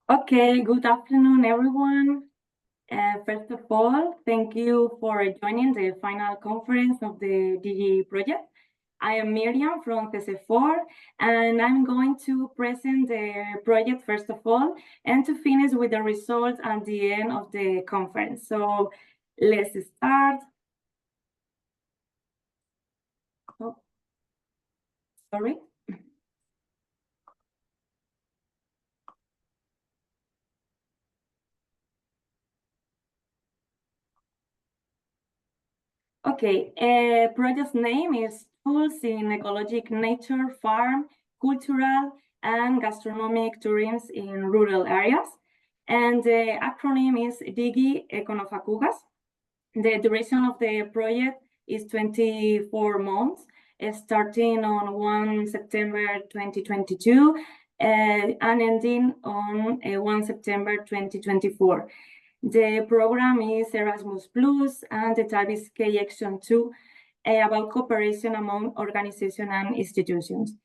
Okay, good afternoon, everyone. First of all, thank you for joining the final conference of the DIGI project. I am Miriam from CC4, and I'm going to present the project first of all, and to finish with the results at the end of the conference. So let's start. Oh, sorry. Okay, project's name is Tools in Ecologic Nature, Farm, Cultural, and Gastronomic Tourism in Rural Areas. And the acronym is DIGI-ECONAFACUGAS. The duration of the project is 24 months, starting on 1 September 2022 and ending on 1 September 2024. The program is Erasmus Plus, and the type is K-Action 2, about cooperation among organizations and institutions.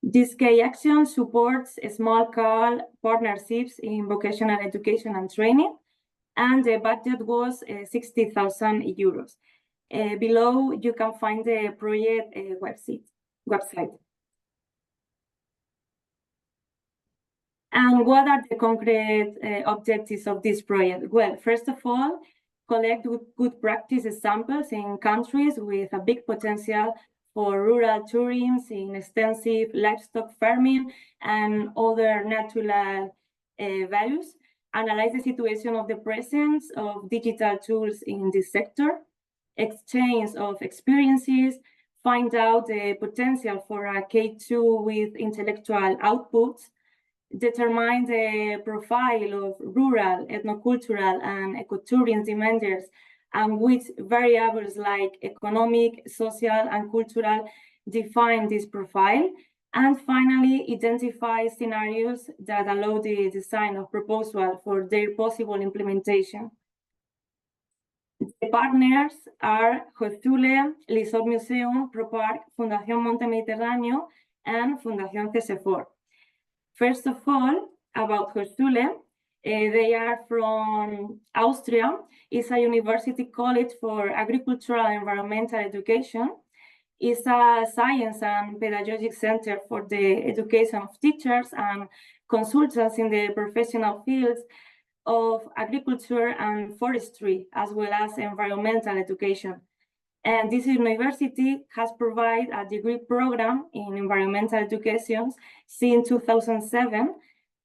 This K-Action supports small-scale partnerships in vocational education and training, and the budget was 60,000 euros. Below, you can find the project website. And what are the concrete objectives of this project? Well, first of all, collect good practice examples in countries with a big potential for rural tourism, in extensive livestock farming, and other natural values. Analyze the situation of the presence of digital tools in this sector, exchange of experiences, find out the potential for a K2 with intellectual outputs, determine the profile of rural, ethnocultural, and ecotourism demanders, and which variables like economic, social, and cultural define this profile. And finally, identify scenarios that allow the design of proposal for their possible implementation. The partners are Hoeztule, Lisop Museum, ProPark, Fundación Monte Mediterráneo, and Fundación CC4. First of all, about Hoeztule, they are from Austria. It's a university college for agricultural and environmental education. It's a science and pedagogic center for the education of teachers and consultants in the professional fields of agriculture and forestry, as well as environmental education. And this university has provided a degree program in environmental education since 2007.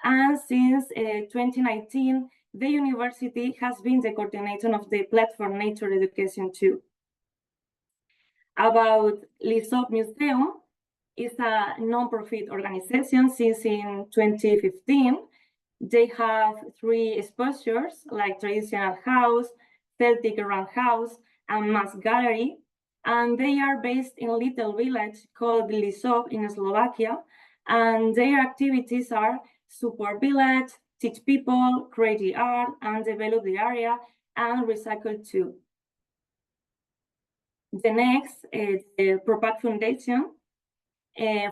And since 2019, the university has been the coordinator of the platform Nature Education 2. About Lisop Museum, it's a non-profit organization since in 2015. They have 3 exposures, like Traditional House, Celtic Roundhouse, and Mass Gallery, and they are based in a little village called Lisop in Slovakia, and their activities are support village, teach people, create the art, and develop the area, and recycle too. The next is the ProPark Foundation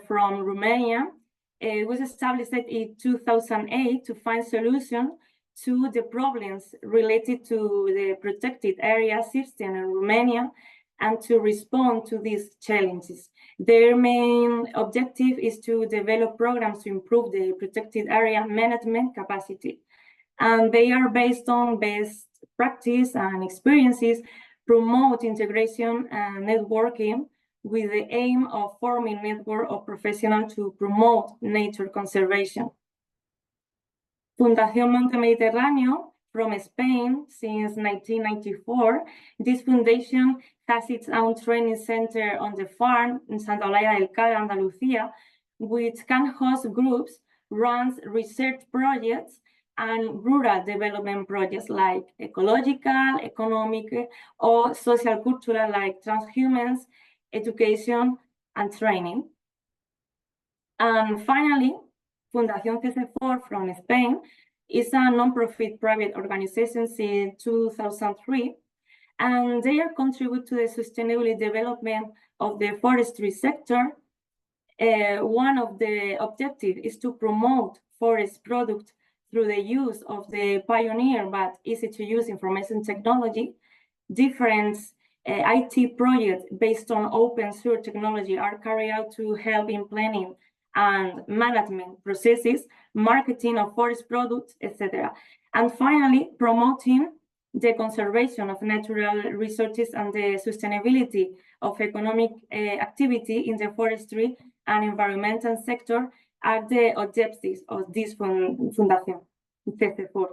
from Romania. It was established in 2008 to find solutions to the problems related to the protected area system in Romania and to respond to these challenges. Their main objective is to develop programs to improve the protected area management capacity. And they are based on best practice and experiences, promote integration and networking with the aim of forming a network of professionals to promote nature conservation. Fundación Monte Mediterráneo from Spain since 1994. This foundation has its own training center on the farm in Santa Olaya del Cal, Andalucía, which can host groups, runs research projects, and rural development projects like ecological, economic, or social cultural like transhumance, education, and training. And finally, Fundación CC4 from Spain is a non-profit private organization since 2003, and they contribute to the sustainable development of the forestry sector. One of the objectives is to promote forest products through the use of the pioneer but easy to use information technology. Different IT projects based on open source technology are carried out to help in planning and management processes, marketing of forest products, etc. And finally, promoting the conservation of natural resources and the sustainability of economic activity in the forestry and environmental sector are the objectives of this Fundación, CC4.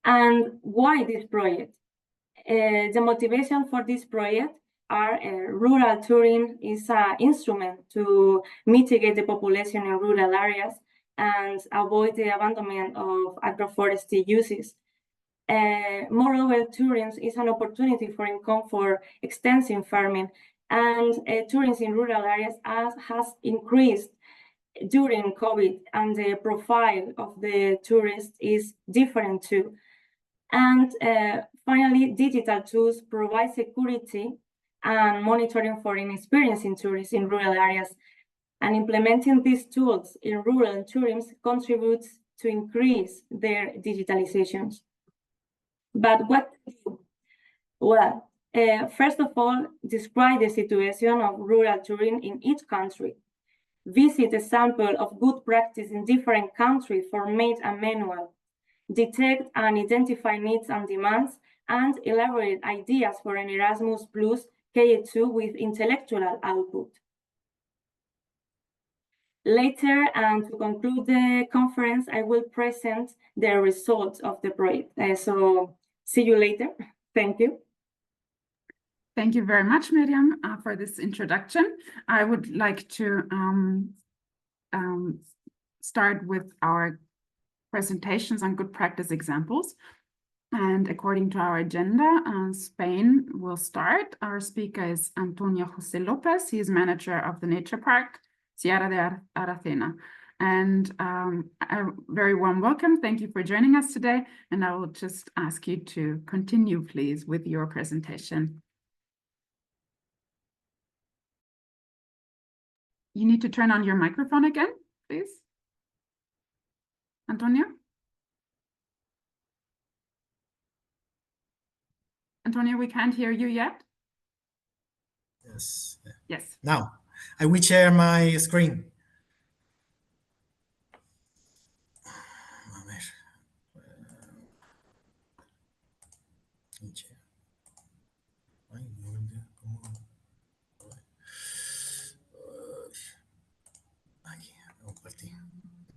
And why this project? The motivation for this project are rural tourism is an instrument to mitigate the population in rural areas and avoid the abandonment of agroforestry uses. Moreover, tourism is an opportunity for income for extensive farming, and tourism in rural areas has increased during COVID, and the profile of the tourists is different too. And finally, digital tools provide security and monitoring for inexperienced tourists in rural areas. And implementing these tools in rural tourism contributes to increase their digitalizations. But what to do? Well, first of all, describe the situation of rural tourism in each country. Visit a sample of good practice in different countries, format a manual. Detect and identify needs and demands, and elaborate ideas for an Erasmus Plus KA2 with intellectual output. Later, and to conclude the conference, I will present the results of the project. So see you later. Thank you. Thank you very much, Miriam, for this introduction. I would like to start with our presentations on good practice examples. And according to our agenda, Spain will start. Our speaker is Antonio José López. He is manager of the Nature Park, Sierra de Aracena. And a very warm welcome. Thank you for joining us today. And I will just ask you to continue, please, with your presentation. You need to turn on your microphone again, please. Antonio? Antonio, we can't hear you yet. Yes. Yes. Now, I will share my screen.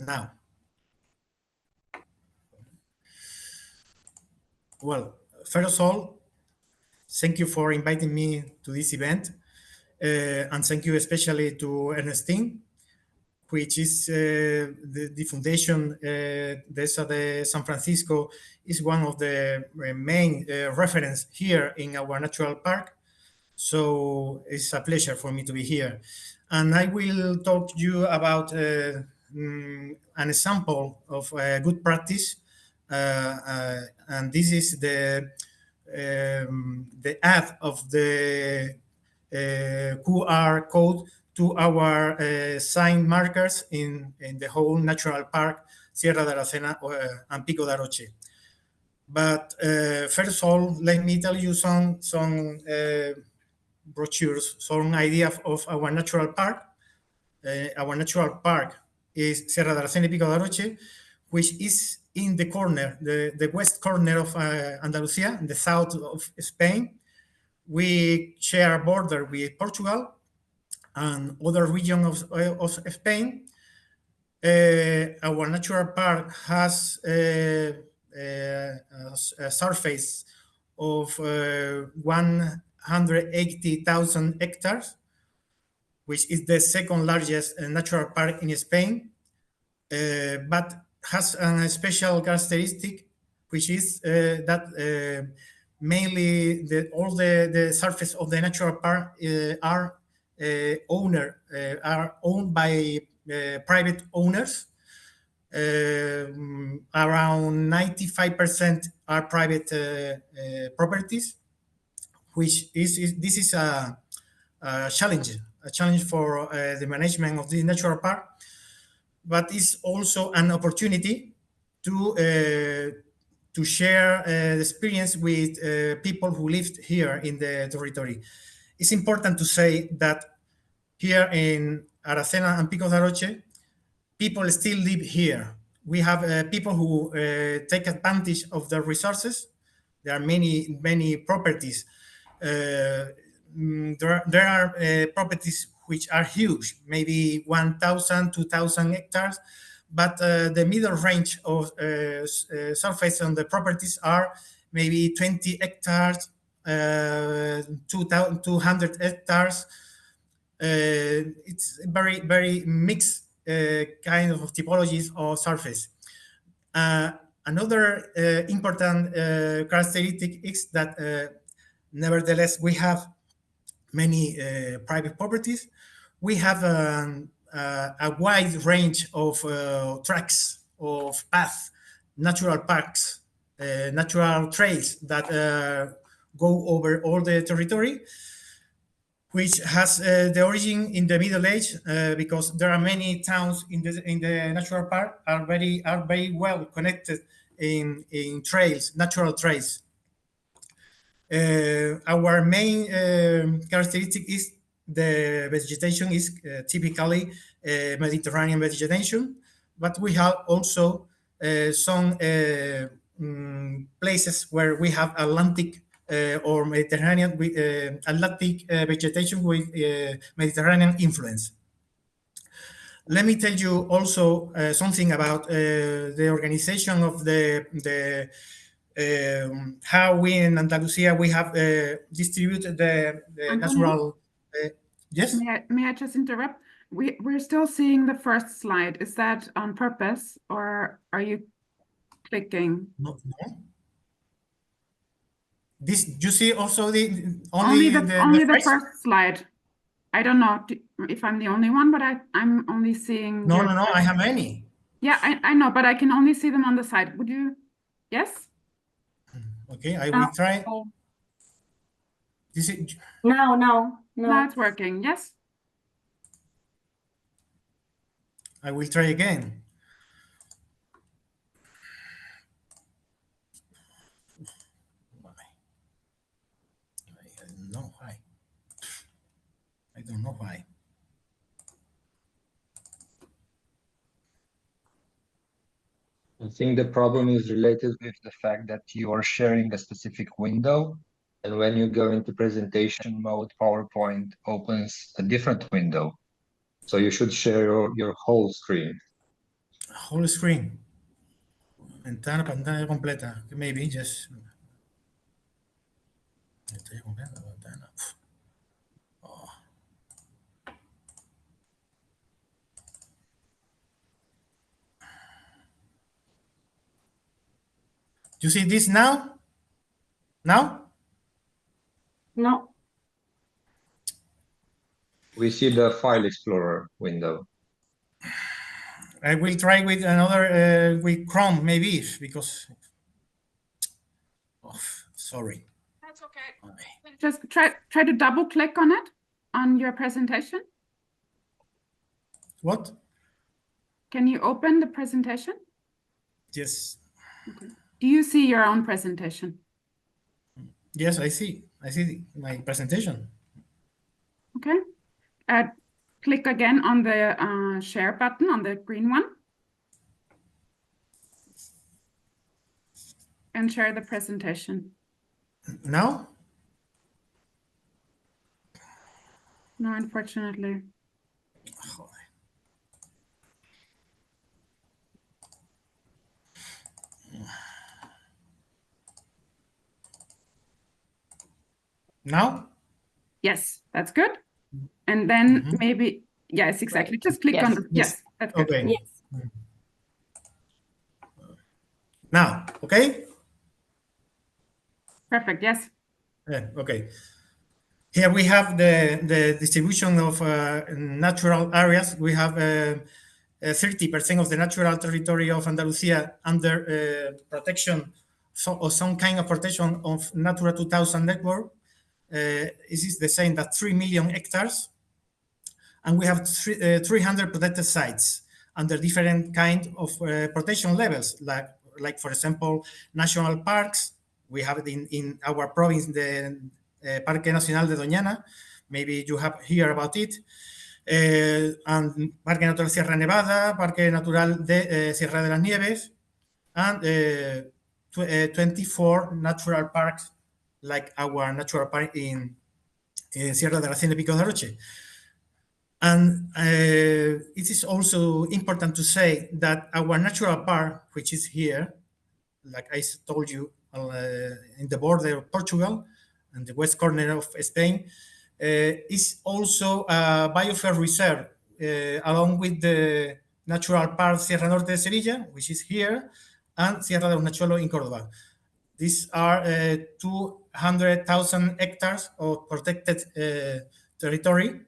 Now, well, first of all, thank you for inviting me to this event, and thank you especially to Ernestine, which is the foundation DESA de San Francisco is one of the main reference here in our natural park. So it's a pleasure for me to be here. And I will talk to you about an example of good practice. And this is the add of the QR code to our sign markers in the whole natural park, Sierra de Aracena and Pico de Aroche. But first of all, let me tell you some brochures, some ideas of our natural park. Our natural park is Sierra de Aracena y Pico de Aroche, which is in the corner, the west corner of Andalusia, in the south of Spain. We share a border with Portugal and other regions of Spain. Our natural park has a surface of 180,000 hectares, which is the second largest natural park in Spain, but has a special characteristic, which is that mainly all the surface of the natural park are owned by private owners. Around 95% are private properties, which this is a challenge for the management of the natural park. but it's also an opportunity to share the experience with people who lived here in the territory. It's important to say that here in Aracena and Picos de Aroche, people still live here. We have people who take advantage of the resources. There are many properties. There are properties which are huge, maybe 1,000, 2,000 hectares, but the middle range of surface on the properties are maybe 20 hectares, 200 hectares. It's very mixed kind of typologies of surface. Another important characteristic is that nevertheless we have many private properties. We have a wide range of tracks, of paths, natural parks, natural trails that go over all the territory, which has the origin in the Middle Age, because there are many towns in the national park are very well connected in trails, natural trails. Our main characteristic is the vegetation is typically Mediterranean vegetation, but we have also some places where we have Atlantic or Mediterranean Atlantic vegetation with Mediterranean influence. Let me tell you also something about the organization of the how we in Andalusia we have distributed the natural. Yes. May I just interrupt? We're still seeing the first slide. Is that on purpose, or are you clicking? No. This you see also only the first slide. I don't know if I'm the only one, but I'm only seeing. No, I have many. Yeah, I know, but I can only see them on the side. Would you? Yes. Okay, I will try. This is No. Now it's working. Yes. I will try again. I don't know why. I think the problem is related with the fact that you are sharing a specific window, and when you go into presentation mode, PowerPoint opens a different window. So you should share your whole screen. Whole screen. Pantalla completa. Maybe just. Oh. You see this now? Now? No. We see the File Explorer window. I will try with another, with Chrome, maybe, because. Oh, sorry. That's okay. Just try to double click on it on your presentation. What? Can you open the presentation? Yes. Okay. Do you see your own presentation? Yes, I see. I see my presentation. Okay. Click again on the share button on the green one. And share the presentation. Now? No, unfortunately. Now? Yes, that's good. And then maybe, yes, exactly. Just click on the, yes, that's good. Okay. Yes. Now, okay? Perfect, yes. Yeah, okay. Here we have the distribution of natural areas. We have 30% of the natural territory of Andalusia under protection, or some kind of protection of Natura 2000 network. This is the same that 3 million hectares. And we have 300 protected sites. under different kind of protection levels, like for example, national parks. We have it in our province, the Parque Nacional de Doñana. Maybe you have heard about it. And Parque Natural Sierra Nevada, Parque Natural de Sierra de las Nieves, and 24 natural parks, like our natural park in Sierra de la Hacienda Pico de Roche. And it is also important to say that our natural park, which is here, like I told you, in the border of Portugal and the west corner of Spain, is also a biosphere reserve, along with the natural park Sierra Norte de Sevilla, which is here, and Sierra de Unachuelo in Córdoba. These are 200,000 hectares of protected territory.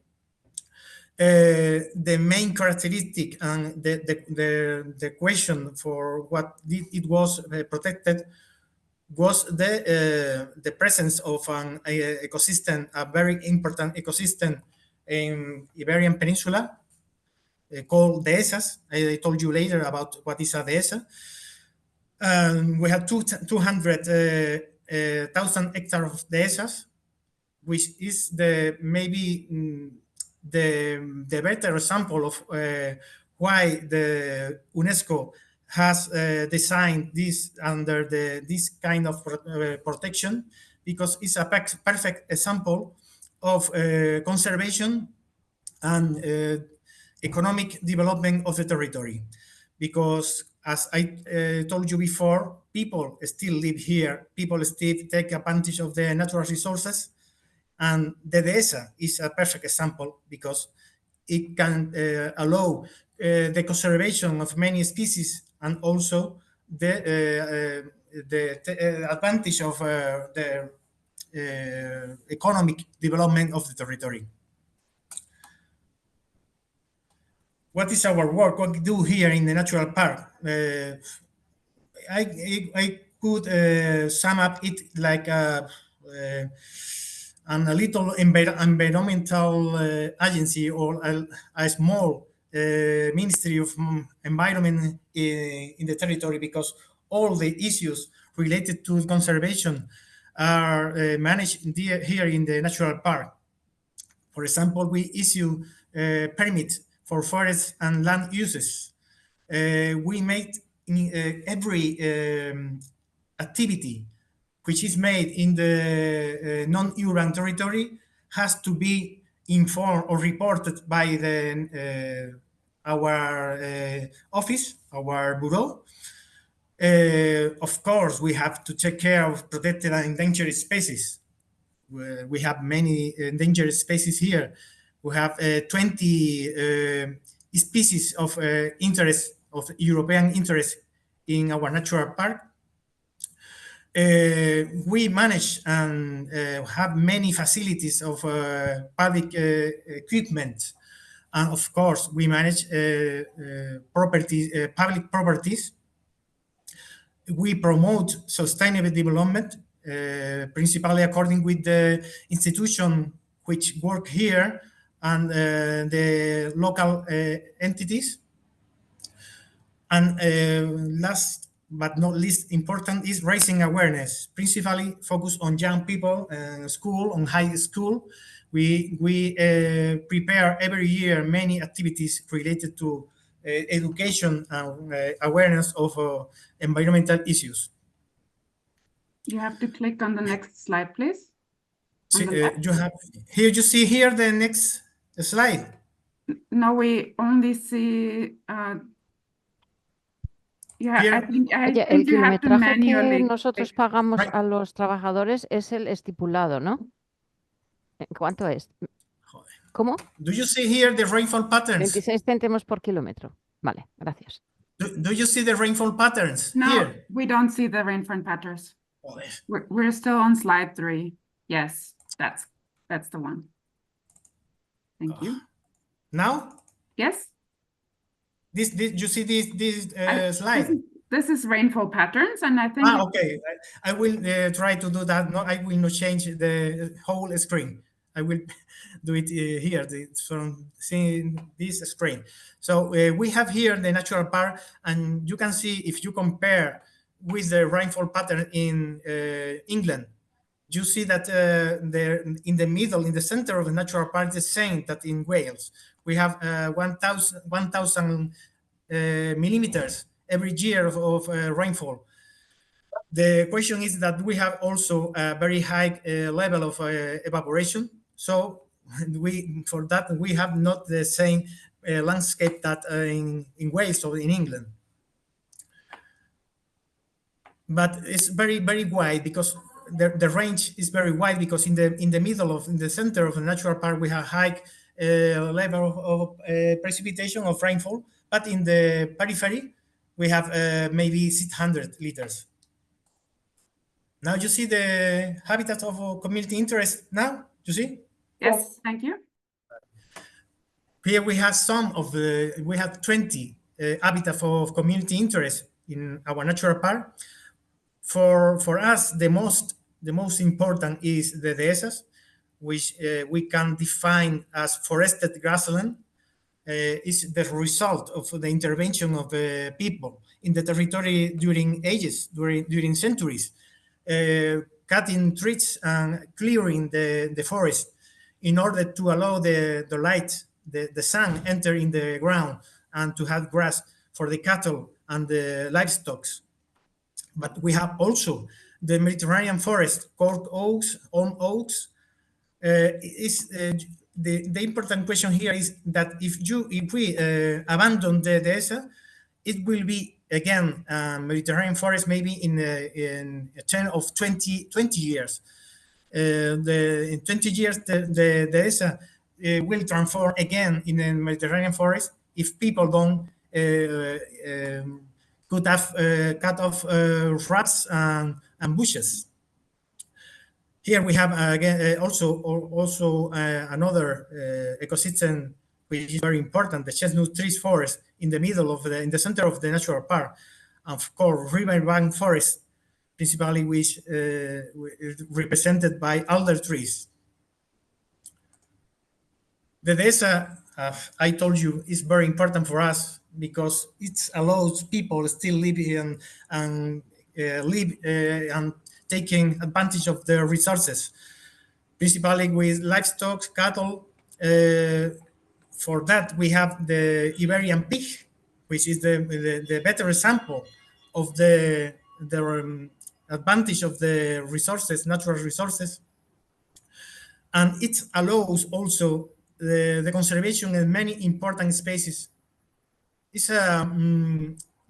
The main characteristic and the question for what it was protected was the presence of an ecosystem, a very important ecosystem in Iberian Peninsula called dehesas. I told you later about what is a dehesa. We have 200,000 hectares of dehesas, which is maybe the better example of why the UNESCO has designed this under this kind of protection, because it's a perfect example of conservation and economic development of the territory. Because as I told you before, people still live here, people still take advantage of the natural resources, and the dehesa is a perfect example because it can allow the conservation of many species and also the advantage of the economic development of the territory. What is our work? What we do here in the natural park? I could sum up it like a little environmental agency or a small Ministry of Environment in the territory, because all the issues related to conservation are managed here in the natural park. For example, we issue permits for forests and land uses. We make every activity which is made in the non-urban territory has to be informed or reported by our office, our bureau. Of course, we have to take care of protected and endangered species. We have many endangered species here. We have 20 species of interest, of European interest in our natural park. We manage and have many facilities of public equipment. And of course, we manage public properties. We promote sustainable development, principally according with the institution which work here and the local entities. And last but not least important is raising awareness, principally focused on young people, school, on high school. We prepare every year many activities related to education and awareness of environmental issues. You have to click on the next slide, please. So, you have here. You see here the next slide. No, we only see. Yeah, Here. I think Oye, el you have to kilometraje que manually nosotros click. pagamos Right. a los trabajadores es el estipulado, ¿no? ¿Cuánto es? ¿Cómo? Do you see here the rainfall patterns? 26 céntimos por kilómetro. Vale, gracias. Do you see the rainfall patterns No, here? we don't see the rainfall patterns. Joder. We're still on slide 3. Yes, that's the one. Thank you. Now, Yes. this you see this slide? This is rainfall patterns, and I think Okay. I will try to do that. No, I will not change the whole screen. I will do it here from seeing this screen. So we have here the natural park, and you can see if you compare with the rainfall pattern in England, you see that in the middle, in the center of the natural park, the same that in Wales. We have 1,000 millimeters every year of rainfall. The question is that we have also a very high level of evaporation. So for that, we have not the same landscape that in Wales or in England. But it's very, very wide because the range is very wide, because in the middle in the center of the natural park, we have high level of precipitation of rainfall, but in the periphery, we have maybe 600 liters. Now you see the habitat of community interest now, you see? Yes, thank you. Here we have we have 20 habitats of community interest in our natural park. For us, the most important is the dehesas, which we can define as forested grassland. Is the result of the intervention of the people in the territory during ages, during centuries, cutting trees and clearing the forest in order to allow the light, the sun enter in the ground and to have grass for the cattle and the livestock. But we have also the Mediterranean forest, cork oaks, elm oaks. The important question here is that if we abandon the dehesa, it will be again Mediterranean forest maybe in a 20 years. In 20 years, the dehesa will transform again in a Mediterranean forest if people don't could have cut off shrubs and bushes. Here we have again also another ecosystem which is very important, the chestnut trees forest in the middle of in the center of the natural park, and of course riverbank forest, principally which is represented by alder trees. The dehesa, I told you, is very important for us because it allows people still living and taking advantage of the resources, principally with livestock, cattle. For that, we have the Iberian pig, which is the better example of the advantage of the resources, natural resources. And it allows also the conservation of many important species. It's a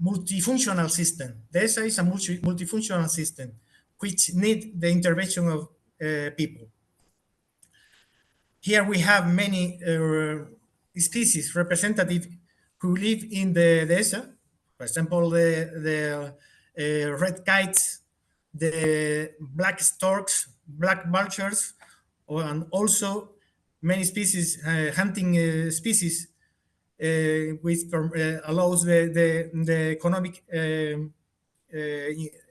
multifunctional system. Dehesa is a multifunctional system which need the intervention of people. Here we have many species representative who live in the dehesa. For example, the red kites, the black storks, black vultures, and also many species, hunting species, which allows the economic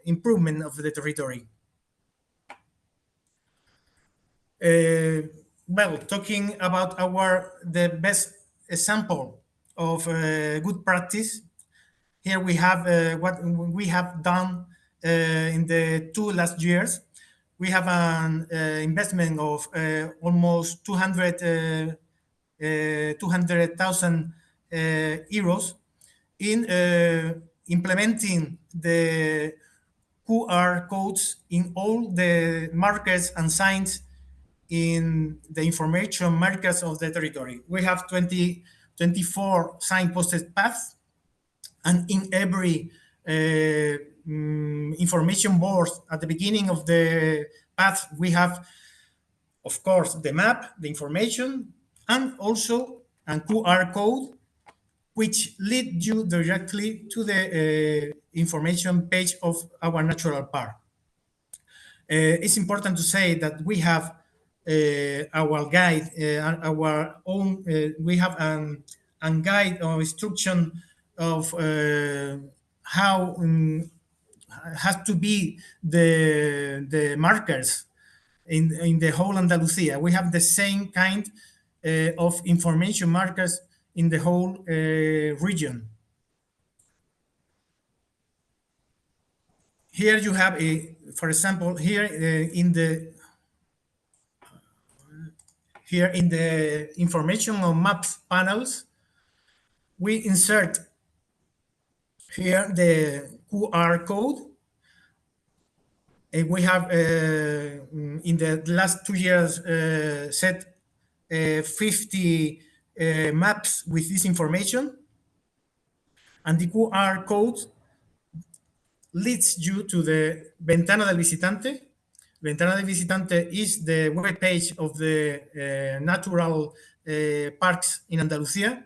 improvement of the territory. Well, talking about the best example of good practice, here we have what we have done in the last 2 years. We have an investment of almost 200,000 euros in implementing the QR codes in all the markers and signs in the information markers of the territory. We have 24 signposted paths, and in every information board at the beginning of the path, we have, of course, the map, the information, and also a QR code, which lead you directly to the information page of our natural park. It's important to say that we have our guide, our own, we have a guide or instruction of how has to be the markers in the whole Andalusia. We have the same kind of information markers in the whole region. Here you have for example, here in the information on maps panels, we insert here the QR code. We have in the last 2 years set 50 maps with this information, and the QR code leads you to the Ventana del Visitante. Ventana del Visitante is the web page of the natural parks in Andalusia.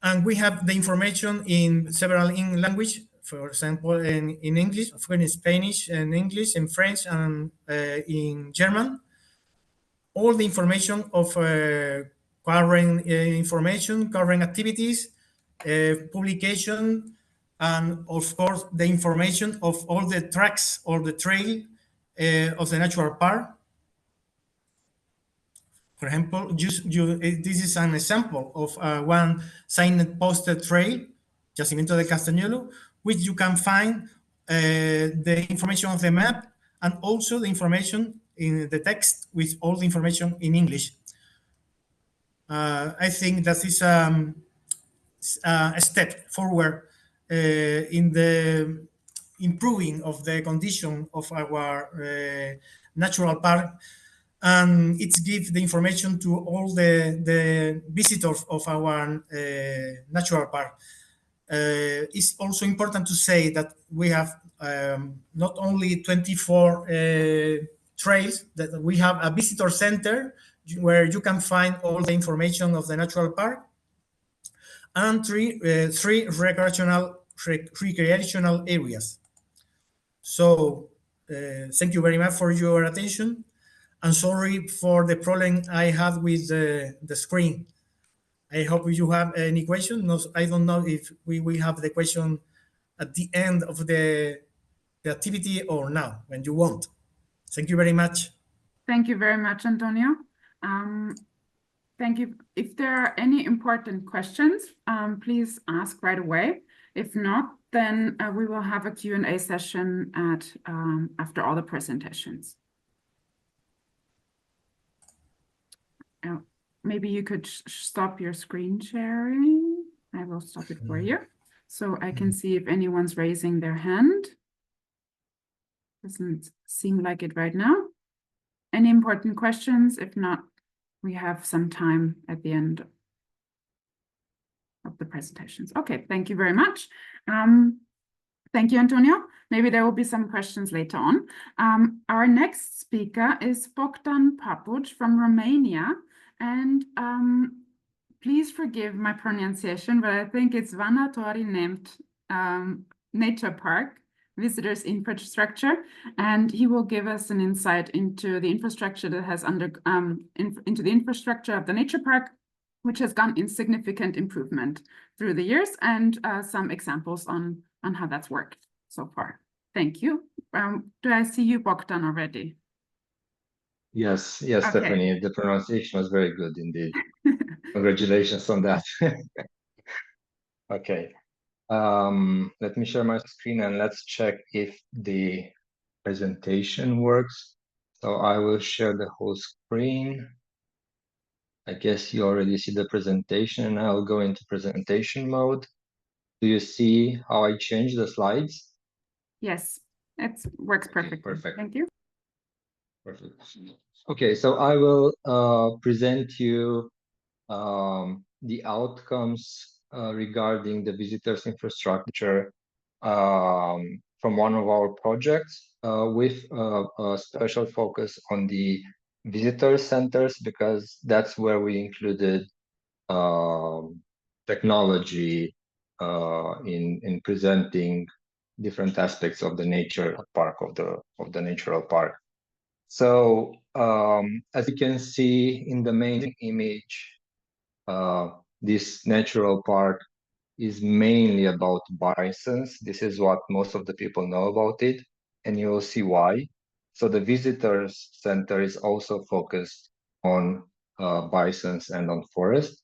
And we have the information in several languages, for example, in English, in Spanish and English, in French, and in German. All the information of current information, current activities, publication, and of course, the information of all the tracks or the trail of the natural park. For example, this is an example of one signed posted trail, Yacimiento de Castañuelo, which you can find the information of the map and also the information in the text with all the information in English. I think that is a step forward in the improving of the condition of our natural park, and it gives the information to all the visitors of our natural park. It's also important to say that we have not only 24 trails, that we have a visitor center where you can find all the information of the natural park, and three recreational areas. So thank you very much for your attention. I'm sorry for the problem I had with the screen. I hope you have any question. No, I don't know if we will have the question at the end of the activity or now, when you want. Thank you very much. Thank you very much, Antonio. Thank you. If there are any important questions, please ask right away. If not, then we will have a Q&A session after all the presentations. Maybe you could stop your screen sharing. I will stop it for you, so I can see if anyone's raising their hand. Doesn't seem like it right now. Any important questions? If not, we have some time at the end of the presentations. Okay, thank you very much. Thank you, Antonio. Maybe there will be some questions later on. Our next speaker is Bogdan Papuch from Romania. And please forgive my pronunciation, but I think it's Vanatori named Nature Park Visitors Infrastructure, and he will give us an insight into the infrastructure that has into the infrastructure of the nature park, which has gone in significant improvement through the years, and some examples on how that's worked so far. Thank you. Do I see you, Bogdan, already? Yes, Okay. Stephanie, the pronunciation was very good indeed. Congratulations on that. Okay, let me share my screen and let's check if the presentation works. So I will share the whole screen. I guess you already see the presentation, and I'll go into presentation mode. Do you see how I change the slides? Yes, it works perfectly. Perfect. Thank you. Perfect. Okay, so I will present you the outcomes regarding the visitors infrastructure from one of our projects with a special focus on the visitor centers, because that's where we included technology in presenting different aspects of the nature park, of the natural park. So as you can see in the main image, this natural park is mainly about bisons. This is what most of the people know about it, and you will see why. So the visitors center is also focused on bisons and on forest.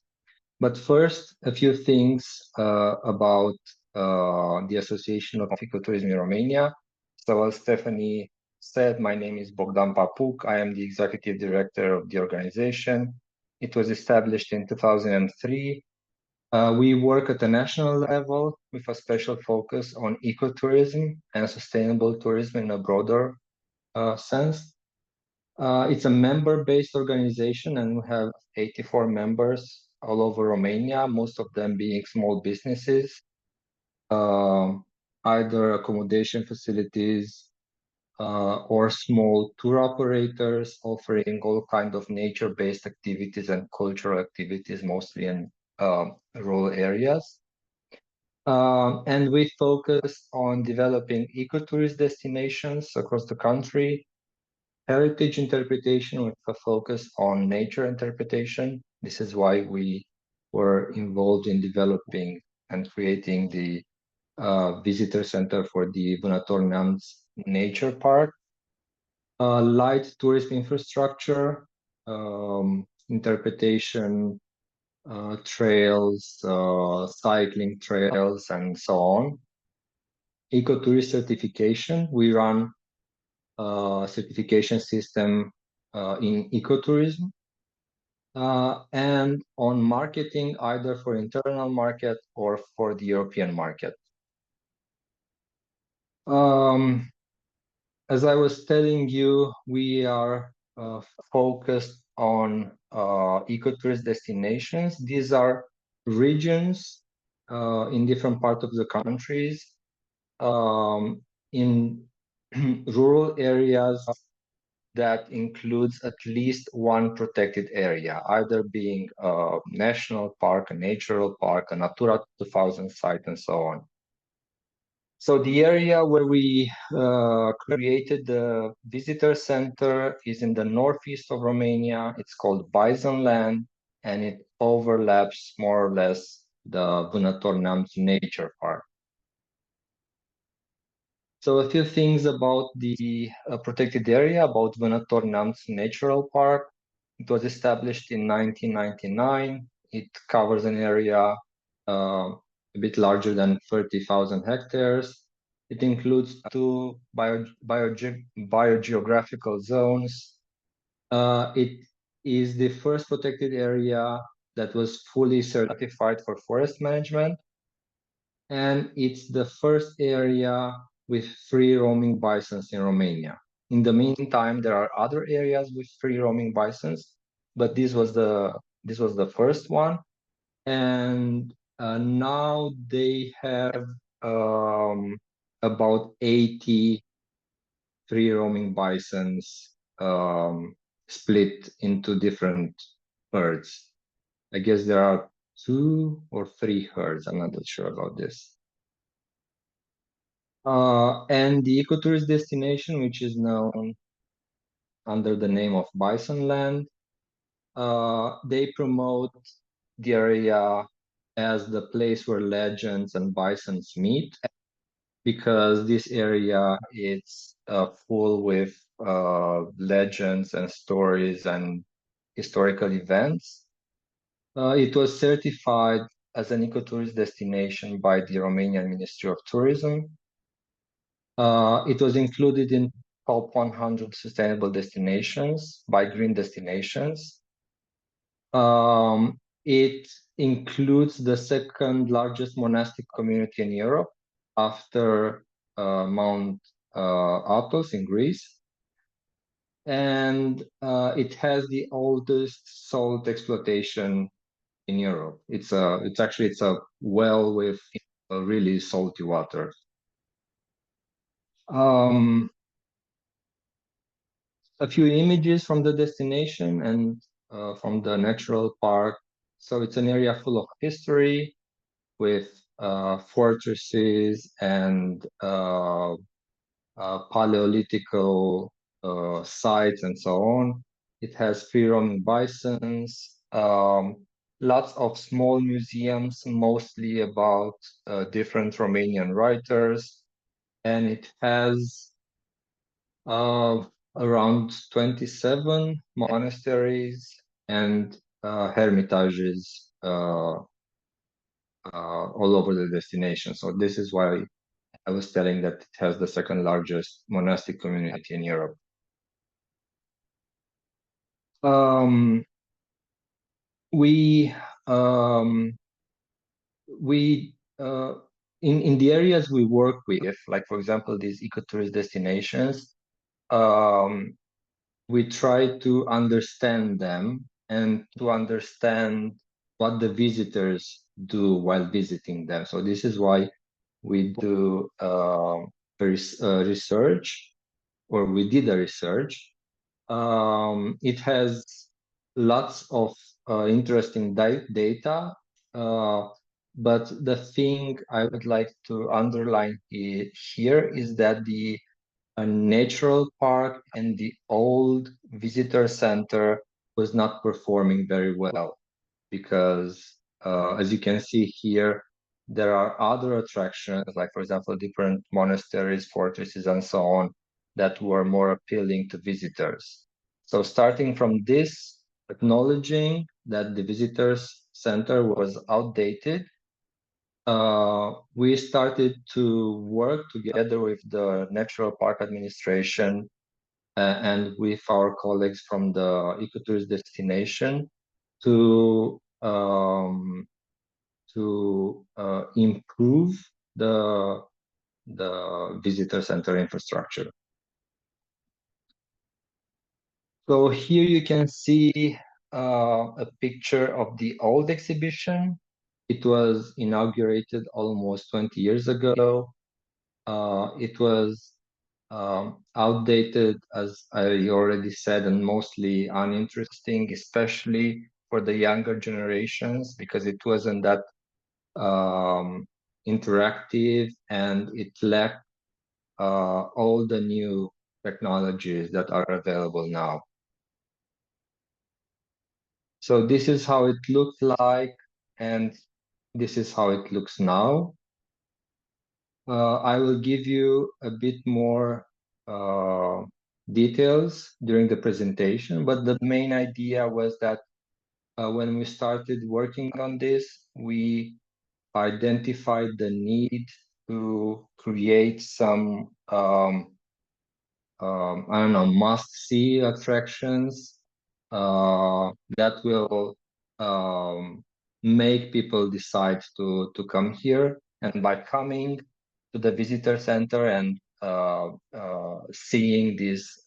But first, a few things about the Association of Ecotourism in Romania. So as Stephanie said, my name is Bogdan Papuc. I am the executive director of the organization. It was established in 2003. We work at the national level with a special focus on ecotourism and sustainable tourism in a broader sense. It's a member-based organization, and we have 84 members all over Romania, most of them being small businesses, either accommodation facilities or small tour operators offering all kinds of nature-based activities and cultural activities, mostly in rural areas. And we focus on developing ecotourist destinations across the country, heritage interpretation with a focus on nature interpretation. This is why we were involved in developing and creating the visitor center for the Vânător Neamț Nature Park. Light tourist infrastructure, interpretation, trails, cycling trails, and so on. Ecotourist certification. We run certification system in ecotourism, and on marketing, either for internal market or for the European market. As I was telling you, we are focused on ecotourist destinations. These are regions in different parts of the countries, in rural areas that includes at least one protected area, either being a national park, a natural park, a Natura 2000 site, and so on. So the area where we created the visitor center is in the northeast of Romania. It's called Bison Land, and it overlaps more or less the Vânător Neamț Nature Park. So a few things about the protected area, about Vânător Neamț Natural Park. It was established in 1999. It covers an area a bit larger than 30,000 hectares. It includes two biogeographical zones. It is the first protected area that was fully certified for forest management. And it's the first area with free roaming bisons in Romania. In the meantime, there are other areas with free roaming bisons, but this was the first one. And now they have about 80 free roaming bisons split into different herds. I guess there are 2 or 3 herds. I'm not sure about this. And the ecotourist destination, which is known under the name of Bison Land, they promote the area as the place where legends and bisons meet, because this area is full with legends and stories and historical events. It was certified as an ecotourist destination by the Romanian Ministry of Tourism. It was included in top 100 sustainable destinations by Green Destinations. It includes the second largest monastic community in Europe after Mount Athos in Greece. And it has the oldest salt exploitation in Europe. It's a well with really salty water. A few images from the destination and from the natural park. So it's an area full of history with fortresses and paleolithical sites and so on. It has free roaming bisons, lots of small museums, mostly about different Romanian writers. And it has around 27 monasteries and hermitages all over the destination. So this is why I was telling that it has the second largest monastic community in Europe. We in the areas we work with, like for example these ecotourist destinations, we try to understand them and to understand what the visitors do while visiting them. So this is why we do research, or we did a research. It has lots of interesting data, but the thing I would like to underline here is that the natural park and the old visitor center was not performing very well, because as you can see here, there are other attractions, like for example different monasteries, fortresses, and so on, that were more appealing to visitors. So starting from this, acknowledging that the visitors center was outdated, we started to work together with the Natural Park Administration and with our colleagues from the ecotourism destination to improve the visitor center infrastructure. So here you can see a picture of the old exhibition. It was inaugurated almost 20 years ago. It was outdated, as I already said, and mostly uninteresting, especially for the younger generations, because it wasn't that interactive, and it lacked all the new technologies that are available now. So this is how it looked like, and this is how it looks now. I will give you a bit more details during the presentation, but the main idea was that when we started working on this, we identified the need to create some I don't know, must-see attractions that will make people decide to come here. And by coming to the visitor center and seeing this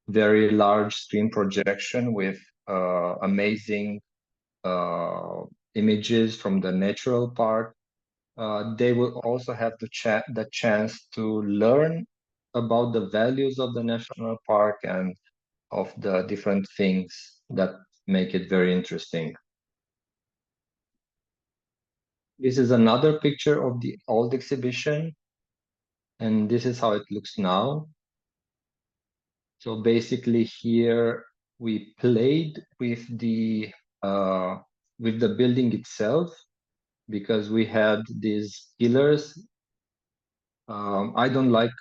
very large screen projection with amazing images from the natural park, they will also have the chance to learn about the values of the national park and of the different things that make it very interesting. This is another picture of the old exhibition, and this is how it looks now. So basically here we played with the building itself, because we had these pillars. I don't like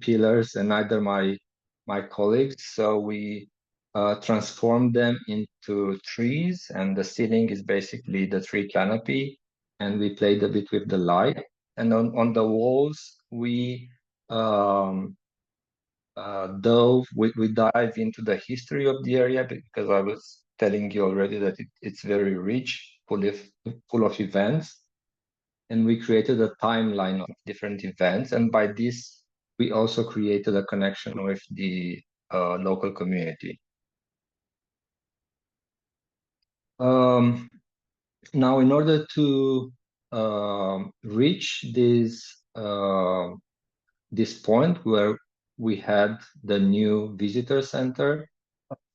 pillars, and neither my colleagues, so we transformed them into trees, and the ceiling is basically the tree canopy, and we played a bit with the light. And on the walls we we dive into the history of the area, because I was telling you already that it's very rich, full of events, and we created a timeline of different events, and by this we also created a connection with the local community. Now, in order to reach this point where we had the new visitor center,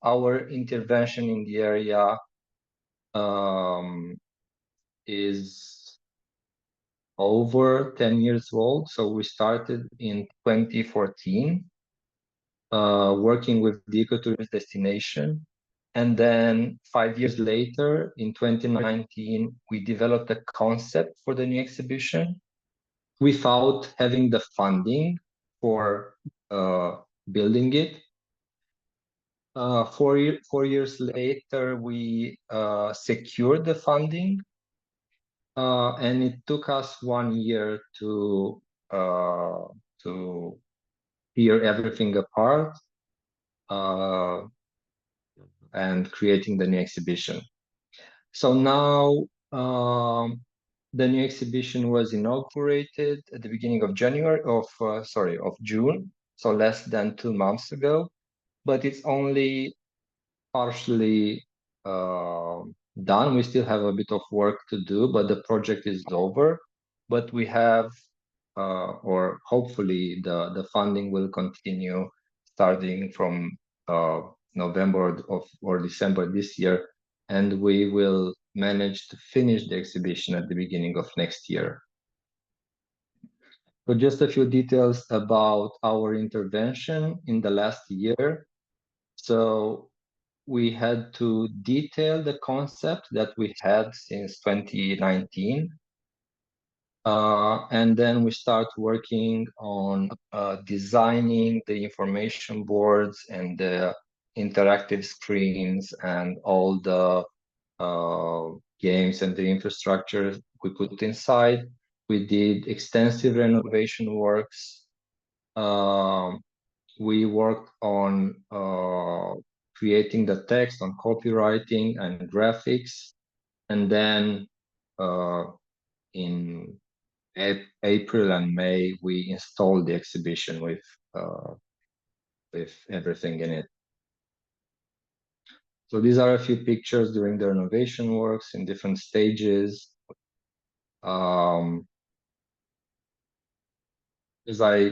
our intervention in the area is over 10 years old. So we started in 2014, working with the ecotourism destination. And then 5 years later, in 2019, we developed a concept for the new exhibition without having the funding for building it. 4 years later, we secured the funding, and it took us 1 year to tear everything apart and creating the new exhibition. So now the new exhibition was inaugurated at the beginning of June, so less than 2 months ago, but it's only partially done. We still have a bit of work to do, but the project is over. But we have, or hopefully the funding will continue starting from November or December this year, and we will manage to finish the exhibition at the beginning of next year. So just a few details about our intervention in the last year. So we had to detail the concept that we had since 2019. And then we start working on designing the information boards and the interactive screens and all the games and the infrastructure we put inside. We did extensive renovation works. We worked on creating the text, on copywriting and graphics. And then in April and May, we installed the exhibition with everything in it. So these are a few pictures during the renovation works in different stages. As I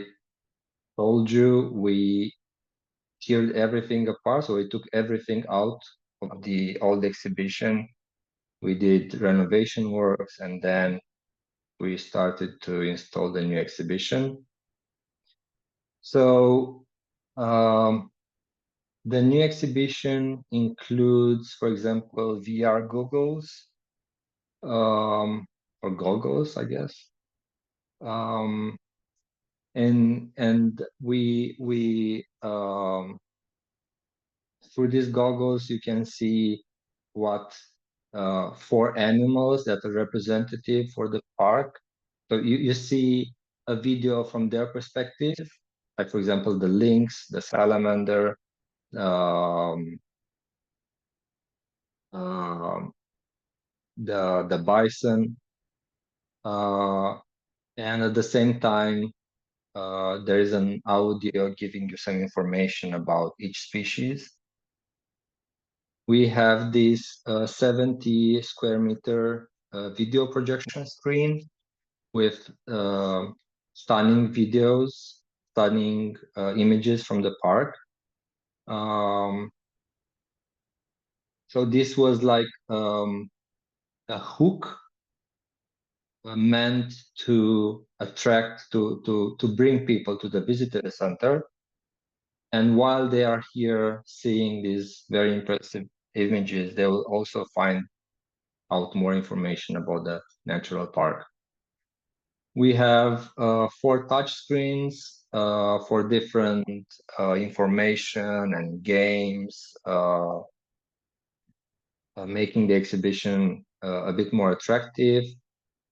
told you, we teared everything apart, so we took everything out of the old exhibition. We did renovation works, and then we started to install the new exhibition. So the new exhibition includes, for example, VR goggles, or goggles, I guess. And we through these goggles, you can see what 4 animals that are representative for the park. So you see a video from their perspective, like for example, the lynx, the salamander, the bison, and at the same time, there is an audio giving you some information about each species. We have this 70 square meter video projection screen with stunning videos, stunning images from the park. So this was like a hook meant to attract, to bring people to the visitor center. And while they are here seeing these very impressive images, they will also find out more information about the natural park. We have 4 touch screens for different information and games, making the exhibition a bit more attractive.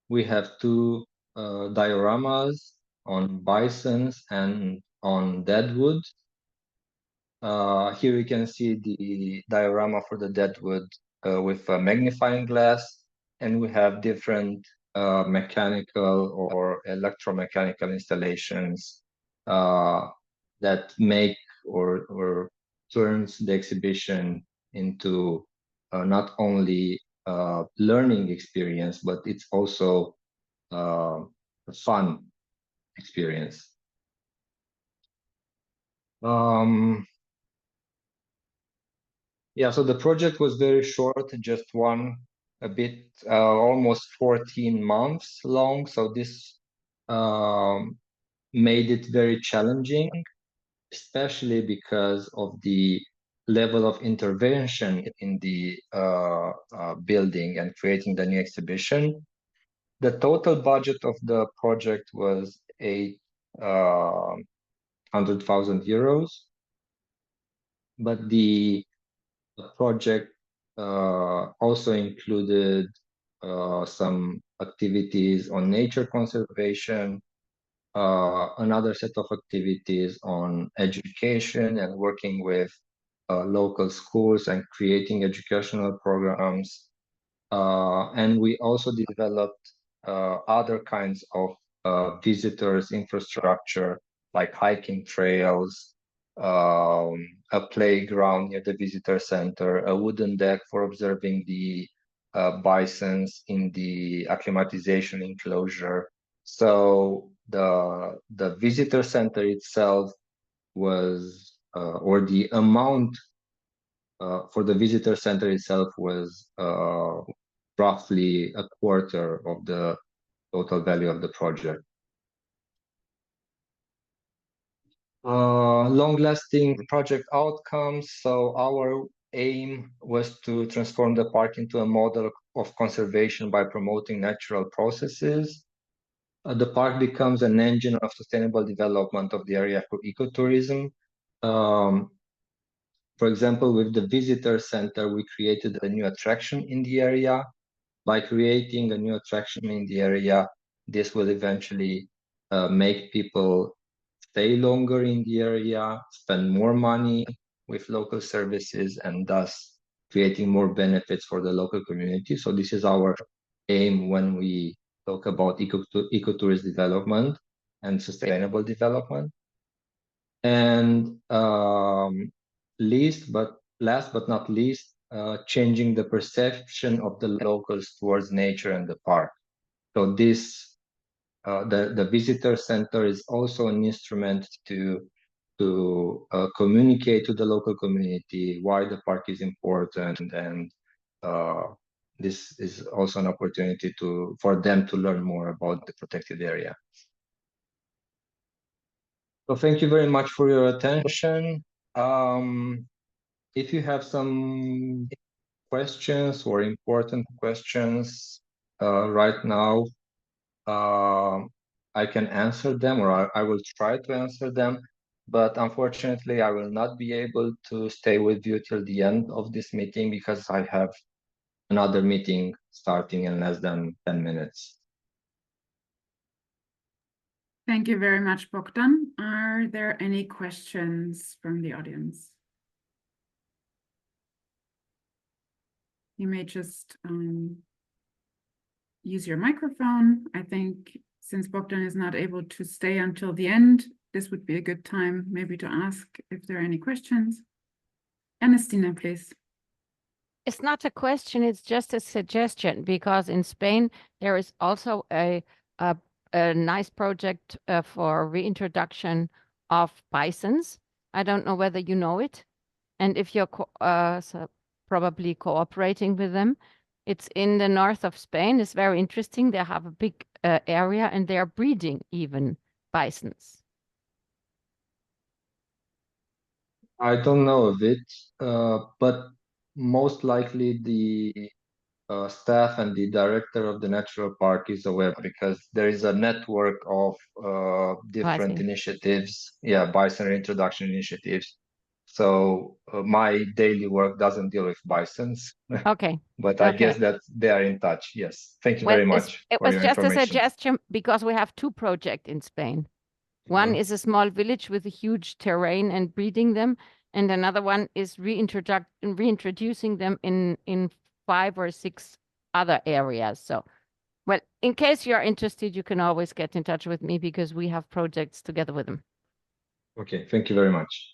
We have 2 dioramas on bisons and on deadwood. Here you can see the diorama for the deadwood with a magnifying glass, and we have different mechanical or electromechanical installations that make or turns the exhibition into not only a learning experience, but it's also a fun experience. Yeah, so the project was very short, just almost 14 months long. So this made it very challenging, especially because of the level of intervention in the building and creating the new exhibition. The total budget of the project was 800 100,000 euros. But the project also included some activities on nature conservation, another set of activities on education and working with local schools and creating educational programs. And we also developed other kinds of visitors infrastructure, like hiking trails, a playground near the visitor center, a wooden deck for observing the bisons in the acclimatization enclosure. So the visitor center itself was, or the amount for the visitor center itself was roughly a quarter of the total value of the project. Long-lasting project outcomes. So our aim was to transform the park into a model of conservation by promoting natural processes. The park becomes an engine of sustainable development of the area for ecotourism. For example, with the visitor center, we created a new attraction in the area. By creating a new attraction in the area, this will eventually make people stay longer in the area, spend more money with local services, and thus creating more benefits for the local community. So this is our aim when we talk about ecotourism development and sustainable development. And last but not least, changing the perception of the locals towards nature and the park. So this, the visitor center is also an instrument to communicate to the local community why the park is important, and this is also an opportunity for them to learn more about the protected area. So thank you very much for your attention. If you have some questions or important questions right now, I can answer them, or I will try to answer them. But unfortunately, I will not be able to stay with you till the end of this meeting because I have another meeting starting in less than 10 minutes. Thank you very much, Bogdan. Are there any questions from the audience? You may just use your microphone. I think since Bogdan is not able to stay until the end, this would be a good time maybe to ask if there are any questions. Ernestina, please. It's not a question, it's just a suggestion, because in Spain there is also a nice project for reintroduction of bisons. I don't know whether you know it, and if you're probably cooperating with them. It's in the north of Spain. It's very interesting. They have a big area and they are breeding even bisons. I don't know of it, but most likely the staff and the director of the natural park is aware, because there is a network of different initiatives. Yeah, bison reintroduction initiatives. So my daily work doesn't deal with bisons. Okay. But I guess that they are in touch. Yes. Thank you very much. It was just a suggestion because we have two projects in Spain. One is a small village with a huge terrain and breeding them, and another one is reintroducing them in 5 or 6 other areas. So, well, in case you're interested, you can always get in touch with me because we have projects together with them. Okay, thank you very much.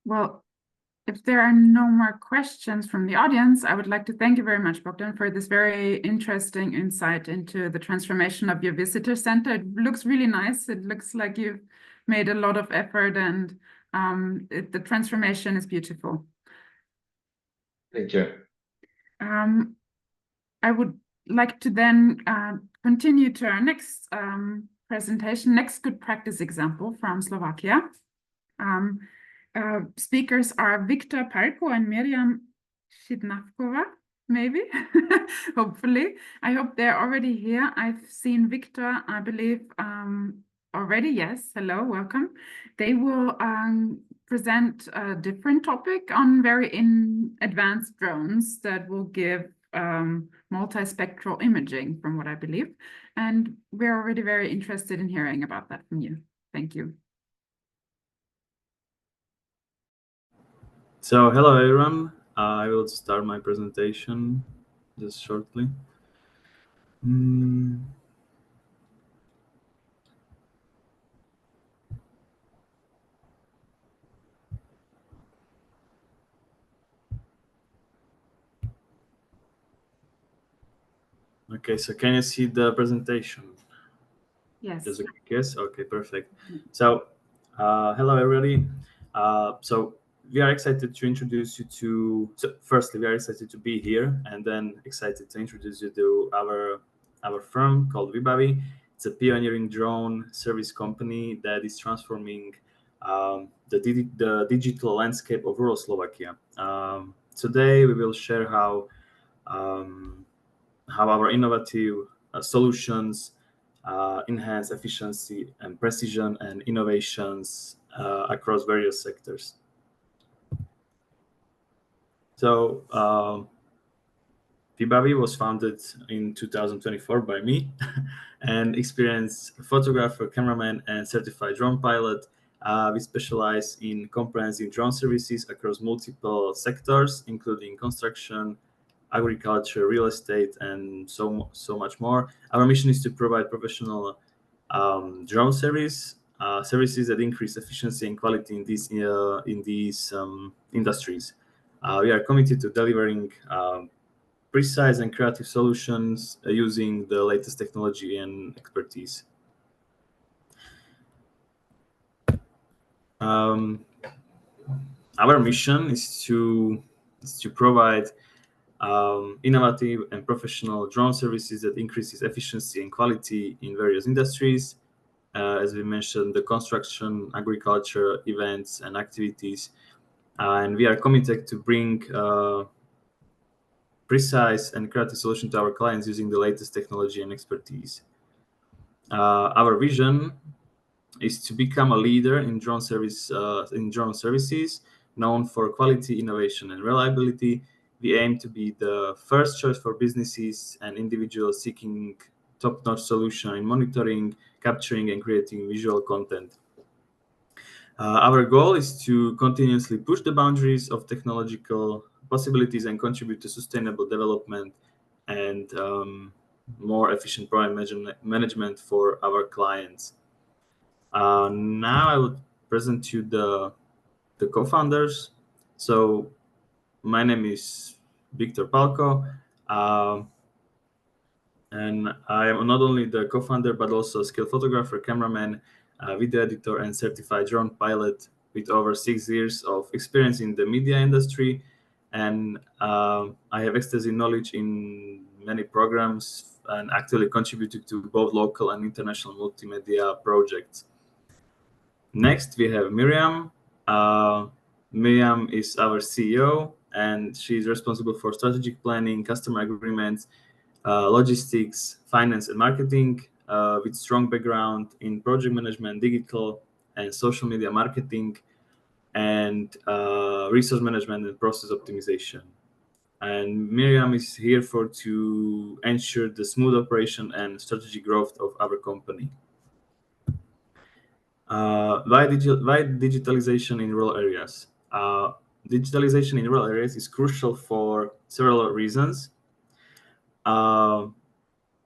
Well, if there are no more questions from the audience, I would like to thank you very much, Bogdan, for this very interesting insight into the transformation of your visitor center. It looks really nice. It looks like you've made a lot of effort, and the transformation is beautiful. Thank you. I would like to then continue to our next presentation, next good practice example from Slovakia. Speakers are Victor Palko and Miriam Shidnavkova, maybe, hopefully. I hope they're already here. I've seen Victor, I believe, already? Yes. Hello, welcome. They will present a different topic on very advanced drones that will give multispectral imaging, from what I believe. And we're already very interested in hearing about that from you. Thank you. So hello everyone, I will start my presentation just shortly. Okay, so can you see the presentation? Yes. Just a guess? Okay, perfect. So hello everybody. So we are excited to introduce you to, so firstly, we are excited to be here, and then excited to introduce you to our firm called Vibavi. It's a pioneering drone service company that is transforming the digital landscape of rural Slovakia. Today we will share how our innovative solutions enhance efficiency and precision and innovations across various sectors. So Vibavi was founded in 2024 by me, an experienced photographer, cameraman, and certified drone pilot. We specialize in comprehensive drone services across multiple sectors, including construction, agriculture, real estate, and so much more. Our mission is to provide professional drone services that increase efficiency and quality in these industries. We are committed to delivering precise and creative solutions using the latest technology and expertise. Our mission is to provide innovative and professional drone services that increases efficiency and quality in various industries. As we mentioned, the construction, agriculture, events, and activities. And we are committed to bring precise and creative solution to our clients using the latest technology and expertise. Our vision is to become a leader in drone services, known for quality, innovation, and reliability. We aim to be the first choice for businesses and individuals seeking top-notch solution in monitoring, capturing, and creating visual content. Our goal is to continuously push the boundaries of technological possibilities and contribute to sustainable development and more efficient project management for our clients. Now I would present you the co-founders. So my name is Victor Palko, and I am not only the co-founder but also skilled photographer, cameraman, video editor, and certified drone pilot with over 6 years of experience in the media industry. And I have extensive knowledge in many programs and actively contributed to both local and international multimedia projects. Next, we have Miriam. Miriam is our CEO, and she is responsible for strategic planning, customer agreements, logistics, finance, and marketing, with strong background in project management, digital and social media marketing, and resource management and process optimization. And Miriam is here to ensure the smooth operation and strategic growth of our company. Why digitalization in rural areas? Digitalization in rural areas is crucial for several reasons.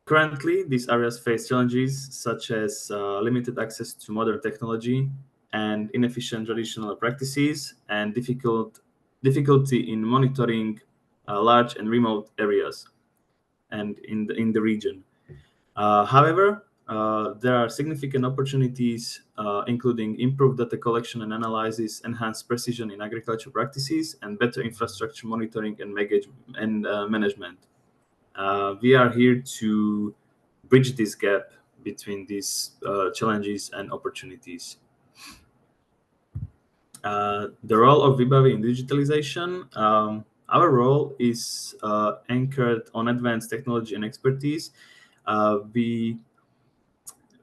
Currently, these areas face challenges such as limited access to modern technology and inefficient traditional practices, and difficulty in monitoring large and remote areas and in the region. However, there are significant opportunities, including improved data collection and analysis, enhanced precision in agriculture practices, and better infrastructure monitoring and management. We are here to bridge this gap between these challenges and opportunities. The role of Vibavi in digitalization. Our role is anchored on advanced technology and expertise.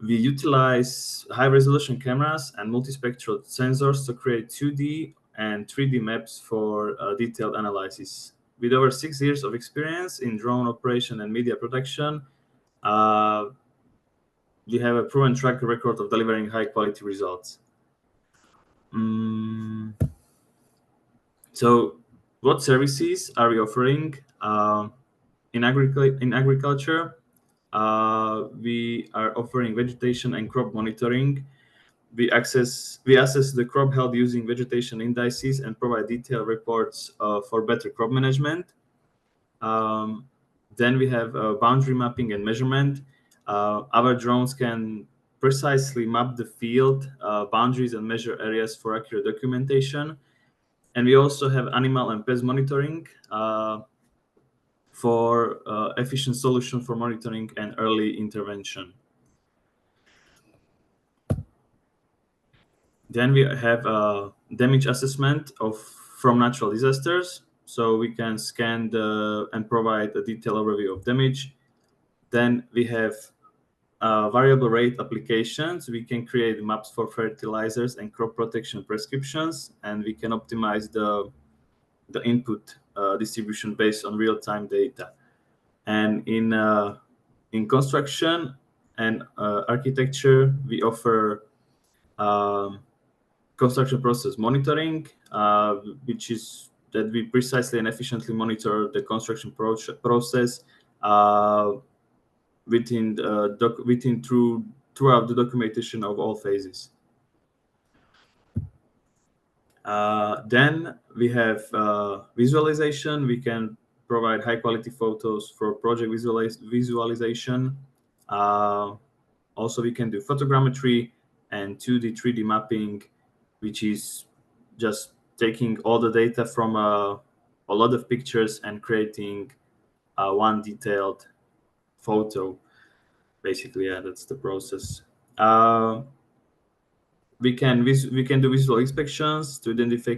We utilize high-resolution cameras and multispectral sensors to create 2D and 3D maps for detailed analysis. With over 6 years of experience in drone operation and media production, we have a proven track record of delivering high-quality results. So, what services are we offering in agriculture? We are offering vegetation and crop monitoring. We assess the crop health using vegetation indices and provide detailed reports for better crop management. Then we have boundary mapping and measurement. Our drones can precisely map the field boundaries and measure areas for accurate documentation. And we also have animal and pest monitoring for efficient solution for monitoring and early intervention. Then we have damage assessment from natural disasters. So we can scan and provide a detailed overview of damage. Then we have variable rate applications. We can create maps for fertilizers and crop protection prescriptions, and we can optimize the input distribution based on real-time data. And in construction and architecture, we offer construction process monitoring, which is that we precisely and efficiently monitor the construction process throughout the documentation of all phases. Then we have visualization. We can provide high-quality photos for project visualization. Also, we can do photogrammetry and 2D, 3D mapping, which is just taking all the data from a lot of pictures and creating one detailed photo. Basically, yeah, that's the process. We can do visual inspections to identify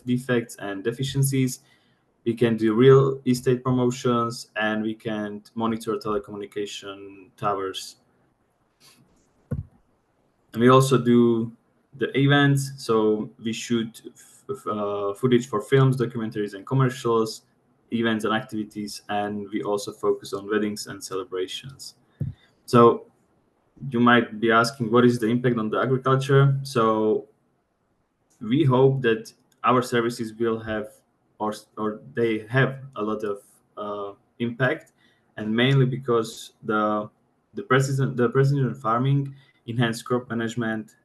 defects and deficiencies. We can do real estate promotions, and we can monitor telecommunication towers. And we also do the events. So we shoot footage for films, documentaries, and commercials, events and activities, and we also focus on weddings and celebrations. So you might be asking, what is the impact on the agriculture? So we hope that our services will have, or they have a lot of impact, and mainly because the precision farming, enhanced crop management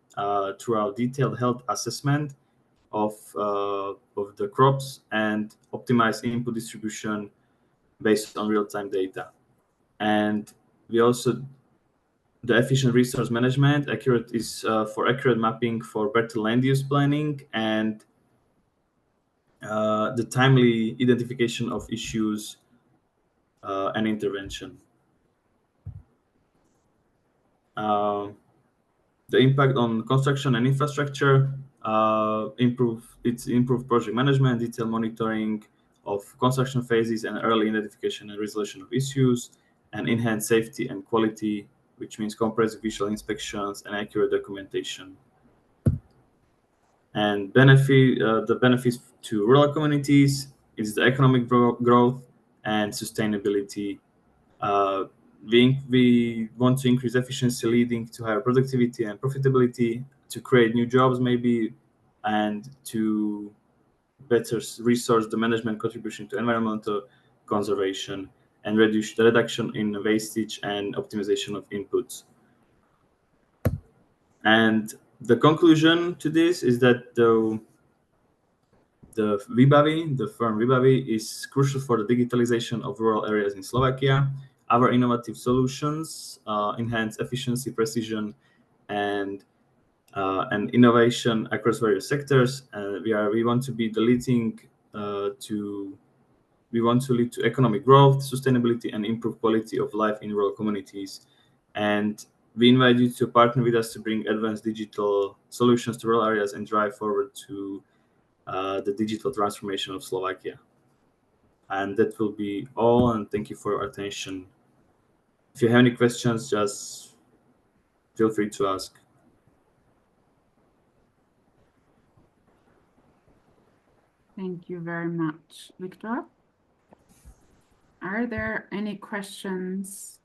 throughout detailed health assessment of the crops, and optimized input distribution based on real-time data. And we also the efficient resource management, for accurate mapping for better land use planning, and the timely identification of issues and intervention. The impact on construction and infrastructure, improve project management, detailed monitoring of construction phases, and early identification and resolution of issues, and enhance safety and quality, which means comprehensive visual inspections and accurate documentation. And the benefits to rural communities is the economic growth and sustainability. We want to increase efficiency, leading to higher productivity and profitability, to create new jobs maybe, and to better resource the management contribution to environmental conservation, and reduce the reduction in wastage and optimization of inputs. And the conclusion to this is that the firm Vibavi is crucial for the digitalization of rural areas in Slovakia. Our innovative solutions enhance efficiency, precision, and innovation across various sectors. We want to be the leading we want to lead to economic growth, sustainability, and improve quality of life in rural communities. And we invite you to partner with us to bring advanced digital solutions to rural areas and drive forward to the digital transformation of Slovakia. And that will be all, and thank you for your attention. if you have any questions, just feel free to ask. Thank you very much, Victor. Are there any questions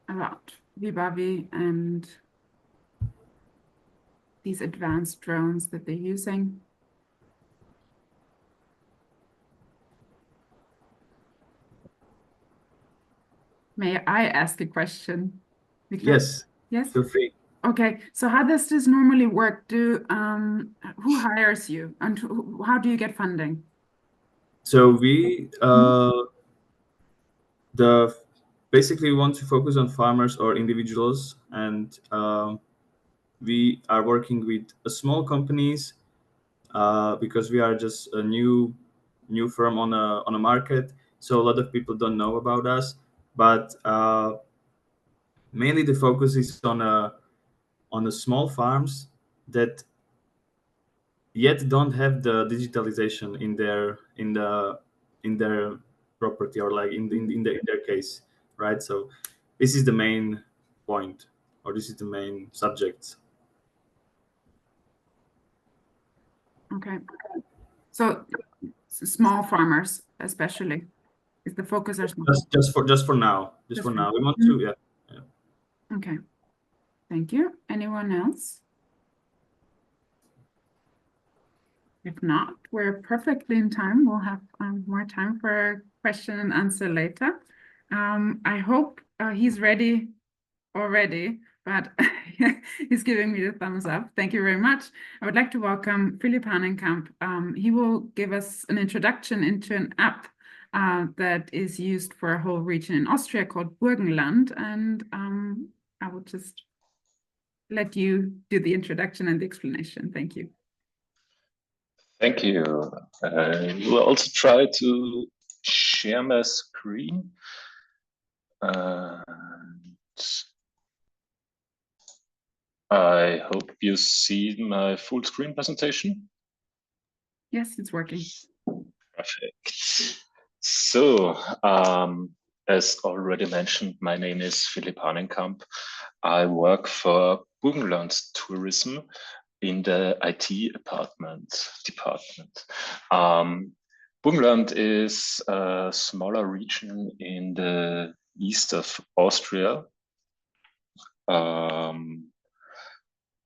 about Vivavi and these advanced drones that they're using? May I ask a question, Victor? Yes, Yes. feel free. Okay, so how does this normally work? Who hires you, and how do you get funding? So we basically want to focus on farmers or individuals, and we are working with small companies because we are just a new firm on a market. So a lot of people don't know about us, but mainly the focus is on the small farms that yet don't have the digitalization in their property, or like in their case, right? So this is the main point, or this is the main subject. Okay, so small farmers especially is the focus, or small? Just for now. Just for now. We want to, yeah. Okay, thank you. Anyone else? If not, we're perfectly in time. We'll have more time for question and answer later. I hope he's ready already, but he's giving me the thumbs up. Thank you very much. I would like to welcome Philipp Hahnenkamp. He will give us an introduction into an app that is used for a whole region in Austria called Burgenland. And I will just let you do the introduction and the explanation. Thank you. Thank you. I will also try to share my screen. I hope you see my full screen presentation. Yes, it's working. Perfect. So, as already mentioned, my name is Philipp Hahnenkamp. I work for Burgenland Tourism in the IT department. Burgenland is a smaller region in the east of Austria.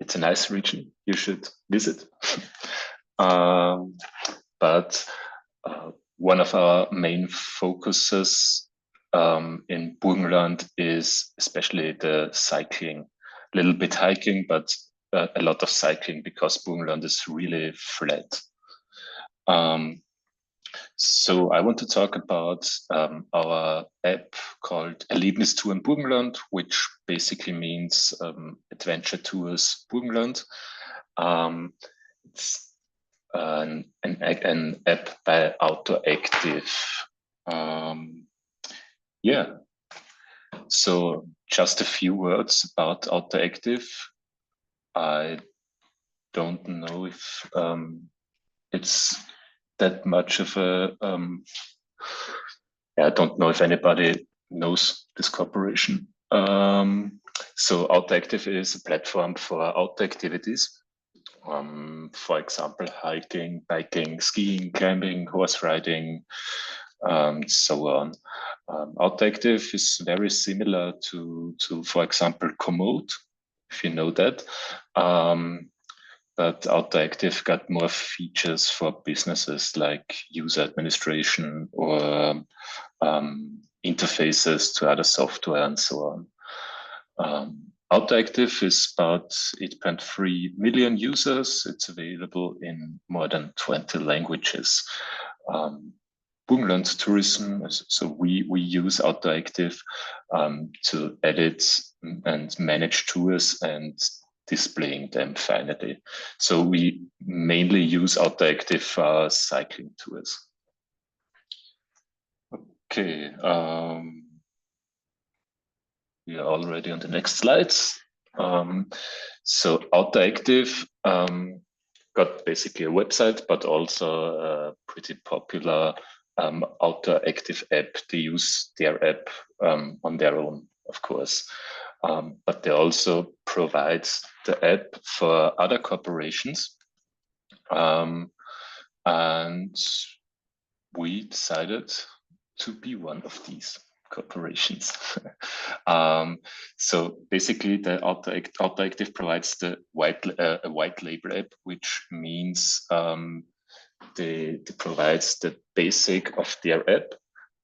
It's a nice region. You should visit. But one of our main focuses in Burgenland is especially the cycling, a little bit hiking, but a lot of cycling, because Burgenland is really flat. So I want to talk about our app called Erlebnistour in Burgenland, which basically means Adventure Tours Burgenland. It's an app by Outdoor Active. Yeah. So just a few words about Outdoor Active. I don't know if it's that much of a I don't know if anybody knows this corporation. So Outdoor Active is a platform for outdoor activities. For example, hiking, biking, skiing, climbing, horse riding, so on. Outdoor Active is very similar to for example, Komoot, if you know that. But Outdoor Active got more features for businesses like user administration or interfaces to other software and so on. Outdoor Active is about 8.3 million users. It's available in more than 20 languages. Burgenland Tourism, so we use Outdoor Active to edit and manage tours and displaying them finally. So we mainly use Outdoor Active for cycling tours. Okay, we are already on the next slides. So Outdoor Active got basically a website, but also a pretty popular Outdoor-Active app. They use their app on their own, of course. But they also provide the app for other corporations. And we decided to be one of these corporations. So basically, the Outdoor-Active provides the a white label app, which means they provides the basic of their app,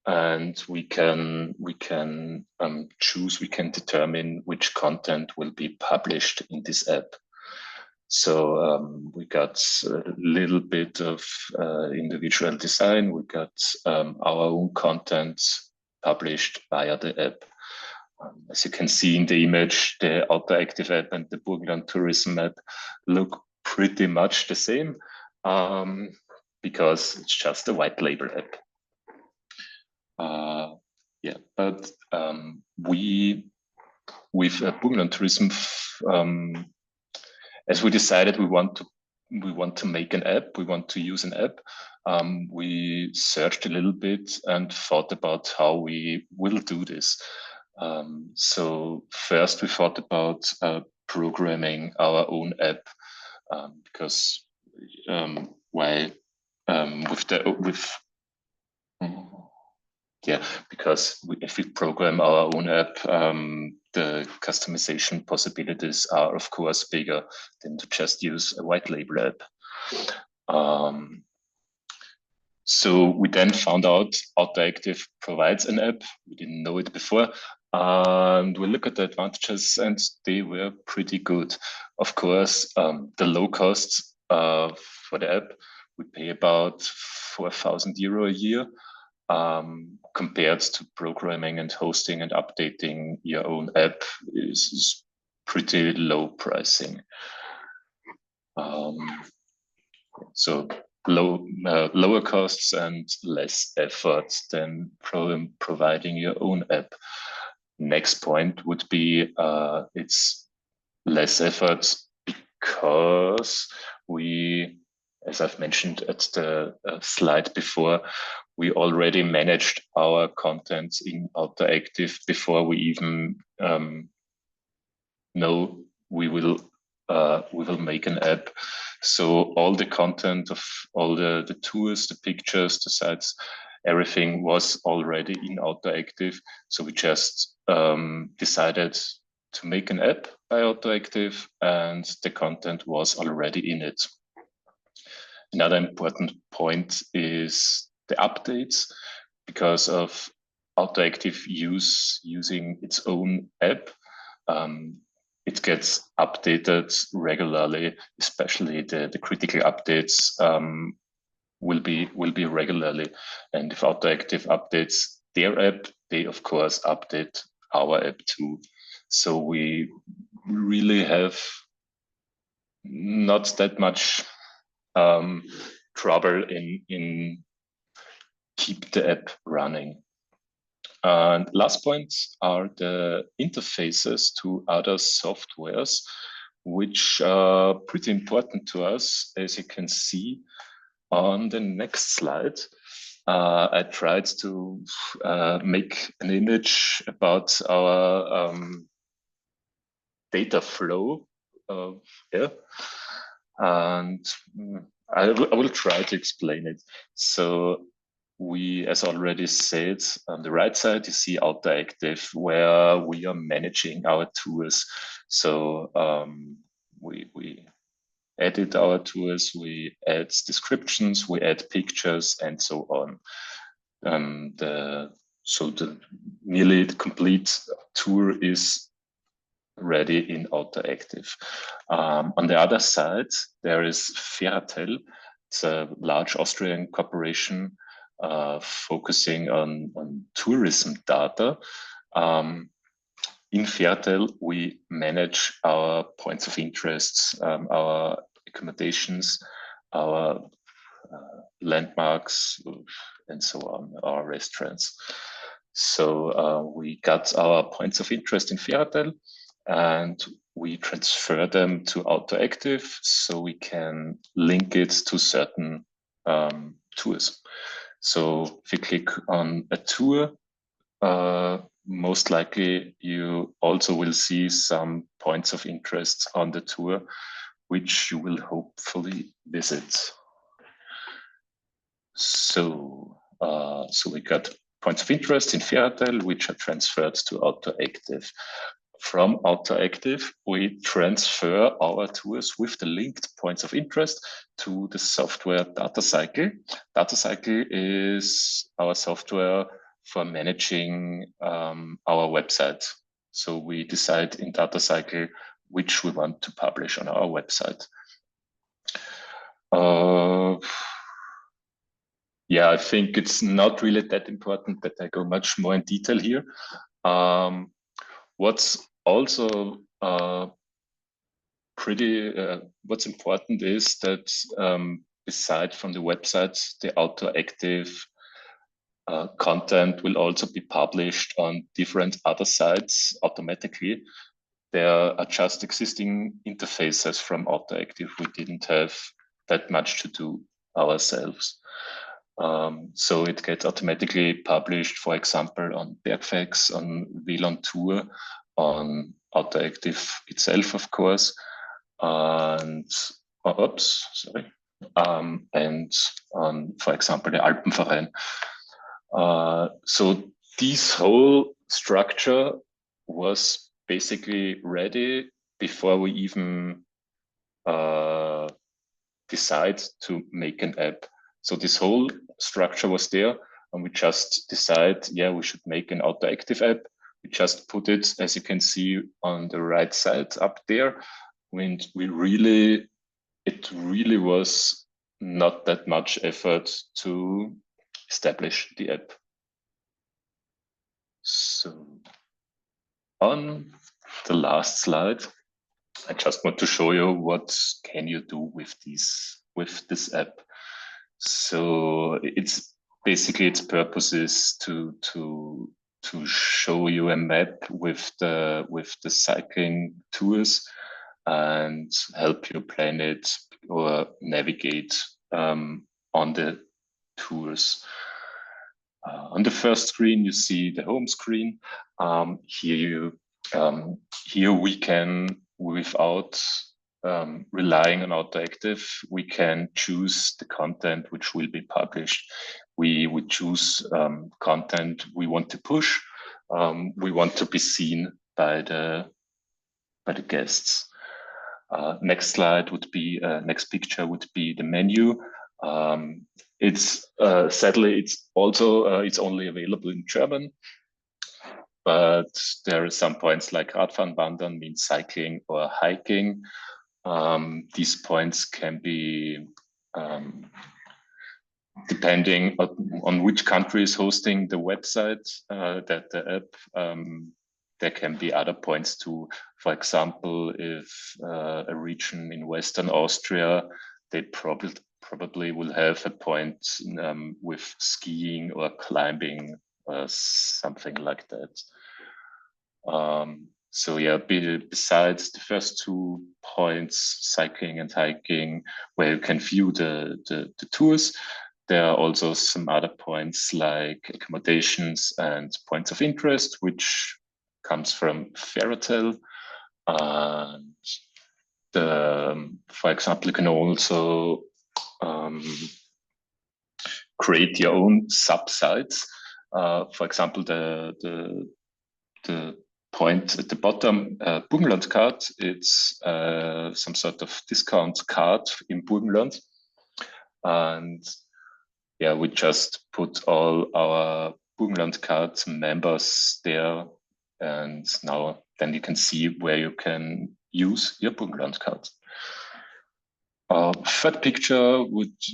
and we can choose, we can determine which content will be published in this app. So we got a little bit of individual design. We got our own content published via the app. As you can see in the image, the Outdoor-Active app and the Burgenland Tourism app look pretty much the same because it's just a white label app. Yeah, but we, with Burgenland Tourism, as we decided we want to make an app, we want to use an app, we searched a little bit and thought about how we will do this. So first we thought about programming our own app, because if we program our own app, the customization possibilities are, of course, bigger than to just use a white label app. So we then found out Outdoor-Active provides an app. We didn't know it before. And we look at the advantages, and they were pretty good. Of course, the low costs for the app, we pay about €4,000 a year. Compared to programming and hosting and updating your own app is pretty low pricing. So lower costs and less effort than providing your own app. Next point would be it's less effort because we, as I've mentioned at the slide before, we already managed our content in Outdoor-Active before we even know we will make an app. So all the content of all the tours, the pictures, the sites, everything was already in Outdoor-Active. So we just decided to make an app by Outdoor-Active, and the content was already in it. Another important point is the updates. Because of Outdoor-Active using its own app, it gets updated regularly, especially the critical updates will be regularly. And if Outdoor-Active updates their app, they of course update our app too. So we really have not that much trouble in keep the app running. And last points are the interfaces to other softwares, which are pretty important to us, as you can see on the next slide. I tried to make an image about our data flow here, and I will try to explain it. So we, as already said, on the right side, you see Outdoor-Active, where we are managing our tours. So we edit our tours, we add descriptions, we add pictures, and so on. Nearly the complete tour is ready in Outdoor-Active. On the other side, there is Ferratel. It's a large Austrian corporation focusing on tourism data. In Ferratel, we manage our points of interest, our accommodations, our landmarks, and so on, our restaurants. So we got our points of interest in Ferratel, and we transfer them to Outdoor-Active so we can link it to certain tours. So if you click on a tour, most likely you also will see some points of interest on the tour, which you will hopefully visit. So, so we got points of interest in Ferratel, which are transferred to AutoActive. From AutoActive, we transfer our tours with the linked points of interest to the software DataCycle. DataCycle is our software for managing our website. So we decide in DataCycle which we want to publish on our website. Yeah, I think it's not really that important that I go much more in detail here. What's also what's important is that aside from the website, the AutoActive content will also be published on different other sites automatically. There are just existing interfaces from AutoActive. We didn't have that much to do ourselves. So it gets automatically published, for example, on Bergfax, on WLAN Tour, on AutoActive itself, of course, and and on, for example, the Alpenverein. So this whole structure was basically ready before we even decide to make an app. So this whole structure was there, and we just decide, yeah, we should make an AutoActive app. We just put it, as you can see on the right side up there. When it really was not that much effort to establish the app. So on the last slide, I just want to show you what can you do with this app. So it's basically, its purpose is to show you a map with the cycling tours and help you plan it or navigate on the tours. On the first screen, you see the home screen. Here we can, without relying on AutoActive, we can choose the content which will be published. We would choose content we want to push. We want to be seen by the guests. Next slide would be, next picture would be the menu. It's sadly, it's also it's only available in German, but there are some points like Radfahren, Wandern means cycling or hiking. These points can be, depending on which country is hosting the website, that the app, there can be other points too. For example, if a region in Western Austria, they probably will have a point with skiing or climbing or something like that. So yeah, besides the first 2 points, cycling and hiking, where you can view the tours, there are also some other points like accommodations and points of interest, which comes from Ferratel. And for example, you can also create your own sub-sites. For example, the point at the bottom, Burgenland card, it's some sort of discount card in Burgenland. And yeah, we just put all our Burgenland card members there, and now then you can see where you can use your Burgenland card. Third picture,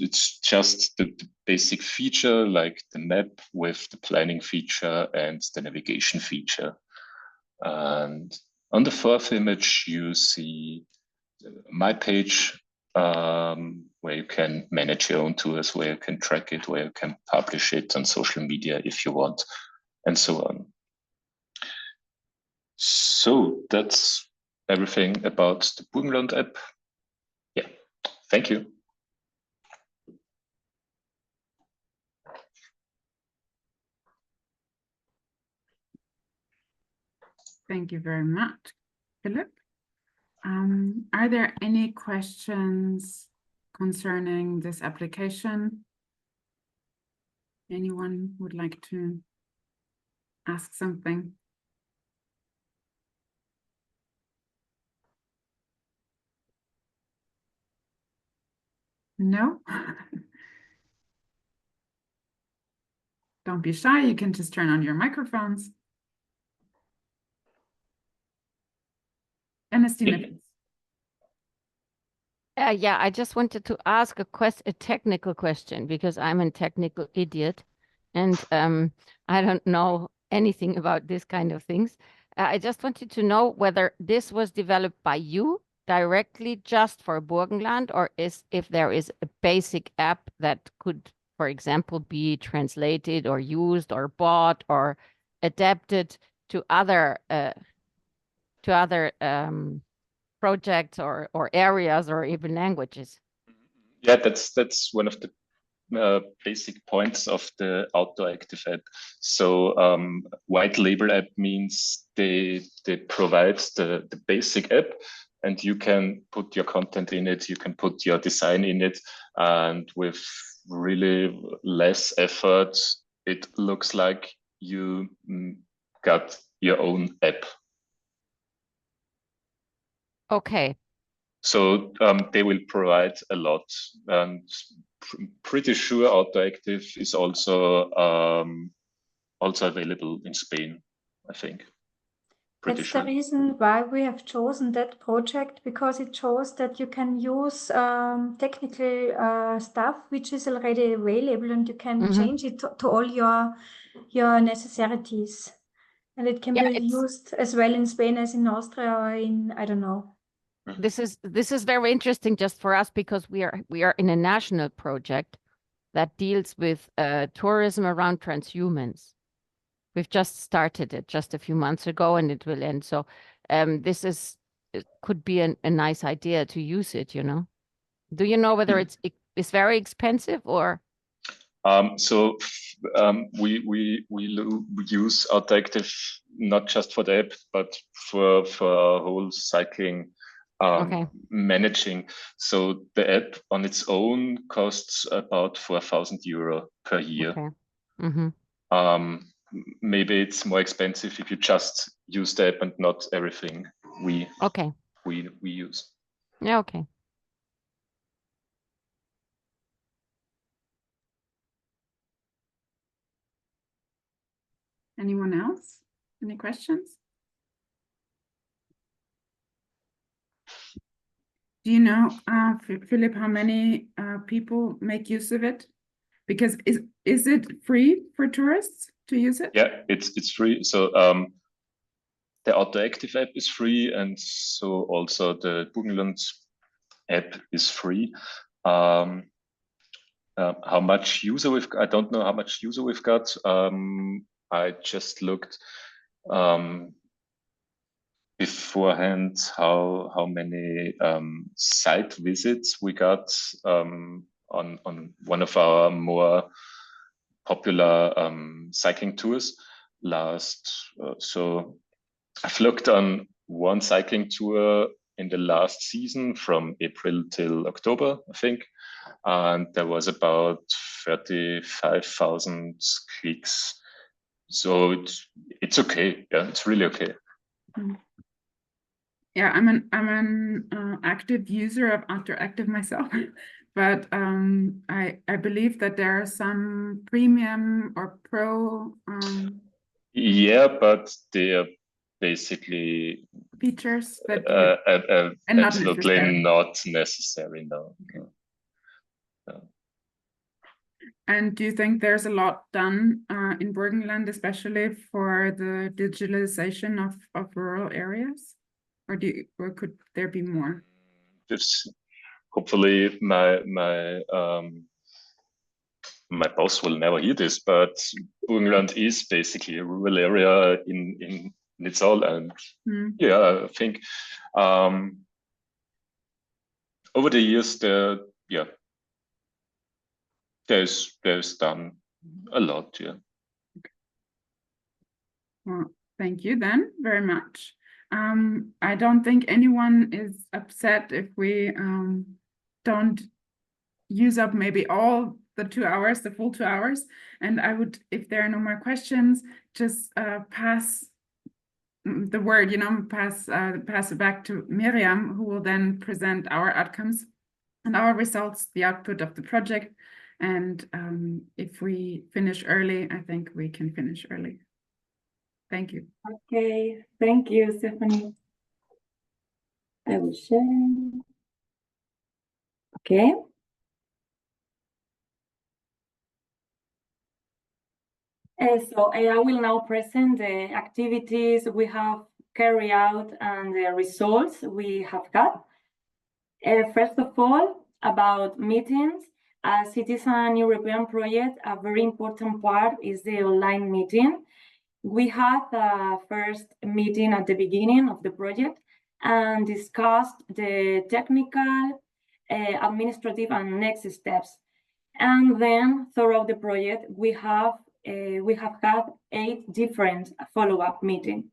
it's just the basic feature, like the map with the planning feature and the navigation feature. And on the fourth image, you see my page, where you can manage your own tours, where you can track it, where you can publish it on social media if you want, and so on. So that's everything about the Burgenland app. Yeah, thank you. Thank you very much, Philip. Are there any questions concerning this application? Anyone would like to ask something? No? Don't be shy, you can just turn on your microphones. Ernestina, please. Yeah, I just wanted to ask a technical question because I'm a technical idiot and I don't know anything about this kind of things. I just wanted to know whether this was developed by you directly just for Burgenland, or if there is a basic app that could, for example, be translated or used or bought or adapted to other projects or areas or even languages. Yeah, that's one of the basic points of the Outdoor Active app. So white label app means they provide the basic app, and you can put your content in it, you can put your design in it, and with really less effort, it looks like you got your own app. Okay. So they will provide a lot, and pretty sure Outdoor Active is also available in Spain, I think. Pretty That's sure. the reason why we have chosen that project, because it shows that you can use technical stuff which is already available, and you can change it to all your necessities, and it can be used as well in Spain as in Austria or in, I don't know. This is very interesting just for us because we are in a national project that deals with tourism around transhumans. We've just started it just a few months ago, and it will end. So it could be a nice idea to use it, you know. Do you know whether it's very expensive or? We use Outdoor Active not just for the app, but for whole cycling managing. So the app on its own costs about €4,000 per year. Okay. Maybe it's more expensive if you just use the app and not everything we use. Yeah, okay. Anyone else? Any questions? Do you know, Philip, how many people make use of it? Because is it free for tourists to use it? Yeah, it's free. So the Outdoor Active app is free, and so also the Burgenland app is free. How much user we've got, I don't know how much user we've got. I just looked beforehand how many site visits we got on one of our more popular cycling tours so I've looked on one cycling tour in the last season from April till October, I think, and there was about 35,000 clicks. So it's okay. Yeah, it's really okay. Yeah, I'm an active user of Outdoor Active myself, but I believe that there are some premium or pro. Yeah, but they are basically features that absolutely not necessary. No. And do you think there's a lot done in Burgenland, especially for the digitalization of rural areas, or could there be more? Just hopefully my boss will never hear this, but Burgenland is basically a rural area in its all, and yeah, I think over the years there's done a lot. Yeah. Well, Thank you then very much. I don't think anyone is upset if we don't use up maybe all the 2 hours, the full 2 hours. And I would, if there are no more questions, just pass the word, pass it back to Miriam, who will then present our outcomes and our results, the output of the project. And if we finish early, I think we can finish early. Thank you. Okay, thank you, Stephanie. I will share. Okay. So I will now present the activities we have carried out and the results we have got. First of all, about meetings. As it is an European project, a very important part is the online meeting. We had a first meeting at the beginning of the project and discussed the technical, administrative, and next steps. And then throughout the project, we have had 8 different follow-up meetings.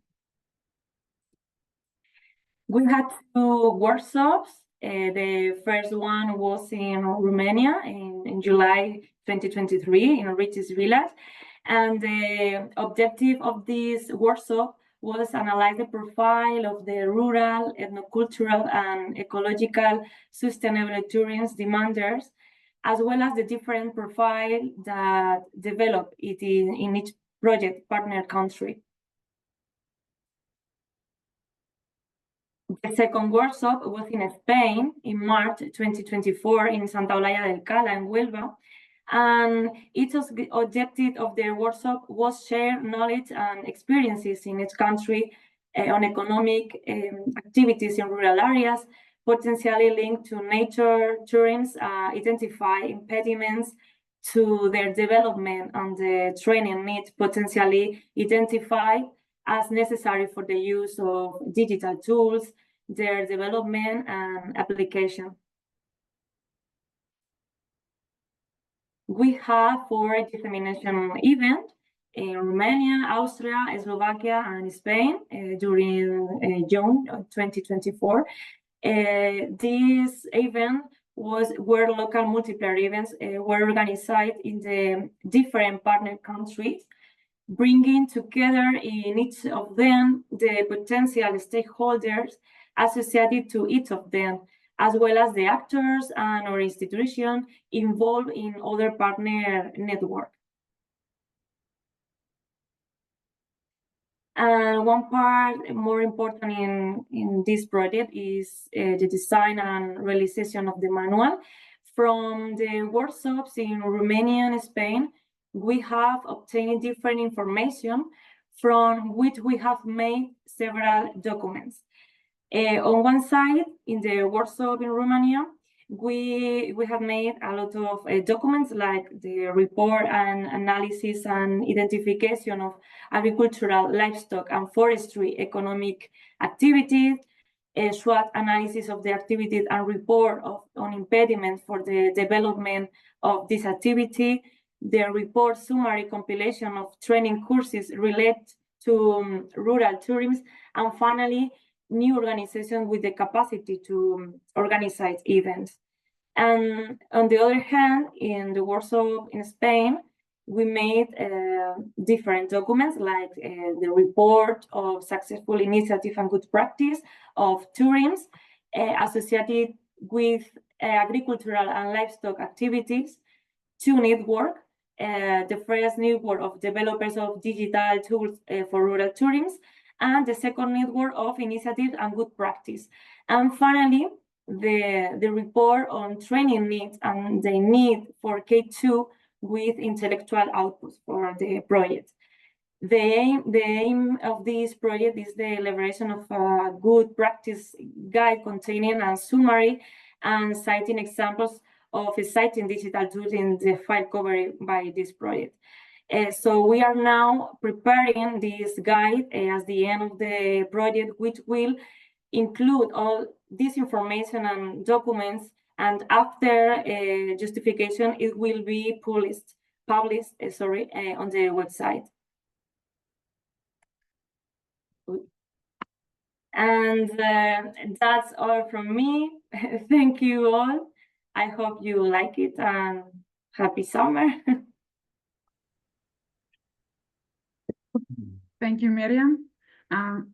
We had 2 workshops. The first one was in Romania in July 2023 in Riches Village. And the objective of this workshop was analyze the profile of the rural, ethnocultural, and ecological sustainable tourism demanders, as well as the different profile that develop it in each project partner country. The second workshop was in Spain in March 2024 in Santa Olalla del Cala in Huelva. And its objective of the workshop was share knowledge and experiences in each country on economic activities in rural areas, potentially linked to nature tourism, identify impediments to their development and the training needs potentially identified as necessary for the use of digital tools, their development and application. We have 4 dissemination events in Romania, Austria, Slovakia, and Spain during June 2024. This event were local multiplayer events were organized in the different partner countries, bringing together in each of them the potential stakeholders associated to each of them, as well as the actors and or institutions involved in other partner network. And one part more important in this project is the design and realization of the manual. From the workshops in Romania and Spain, we have obtained different information from which we have made several documents. On one side, in the workshop in Romania, we have made a lot of documents like the report and analysis and identification of agricultural, livestock, and forestry economic activities, a SWOT analysis of the activities and report on impediments for the development of this activity, the report summary compilation of training courses related to rural tourism, and finally, new organization with the capacity to organize events. And on the other hand, in the workshop in Spain, we made different documents like the report of successful initiative and good practice of tourism associated with agricultural and livestock activities, 2 networks. The first network of developers of digital tools for rural tourism, and the second network of initiatives and good practice. And finally, the report on training needs and the need for K2 with intellectual outputs for the project. The aim of this project is the elaboration of a good practice guide containing a summary and citing examples of exciting digital tools in the file covered by this project. So we are now preparing this guide as the end of the project, which will include all this information and documents, and after justification, it will be published on the website. And that's all from me. Thank you all. I hope you like it and happy summer. Thank you, Miriam.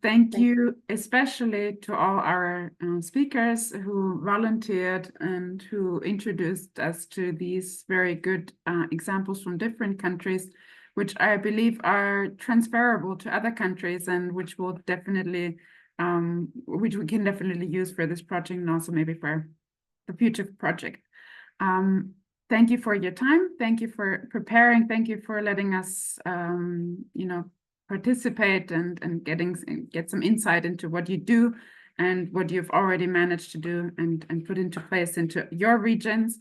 Thank you especially to all our speakers who volunteered and who introduced us to these very good examples from different countries, which I believe are transferable to other countries and which will definitely, which we can definitely use for this project and also maybe for the future project. Thank you for your time. Thank you for preparing. Thank you for letting us, participate and get some insight into what you do and what you've already managed to do and put into place into your regions.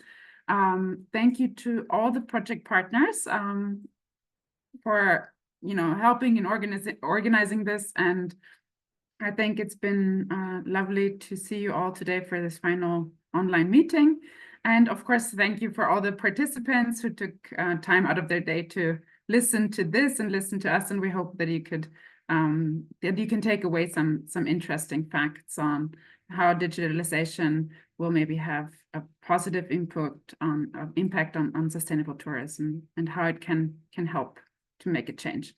Thank you to all the project partners for helping in organizing this, and I think it's been lovely to see you all today for this final online meeting. And of course, thank you for all the participants who took time out of their day to listen to this and listen to us. And we hope that you could that you can take away some interesting facts on how digitalization will maybe have a positive impact on sustainable tourism and how it can help to make a change.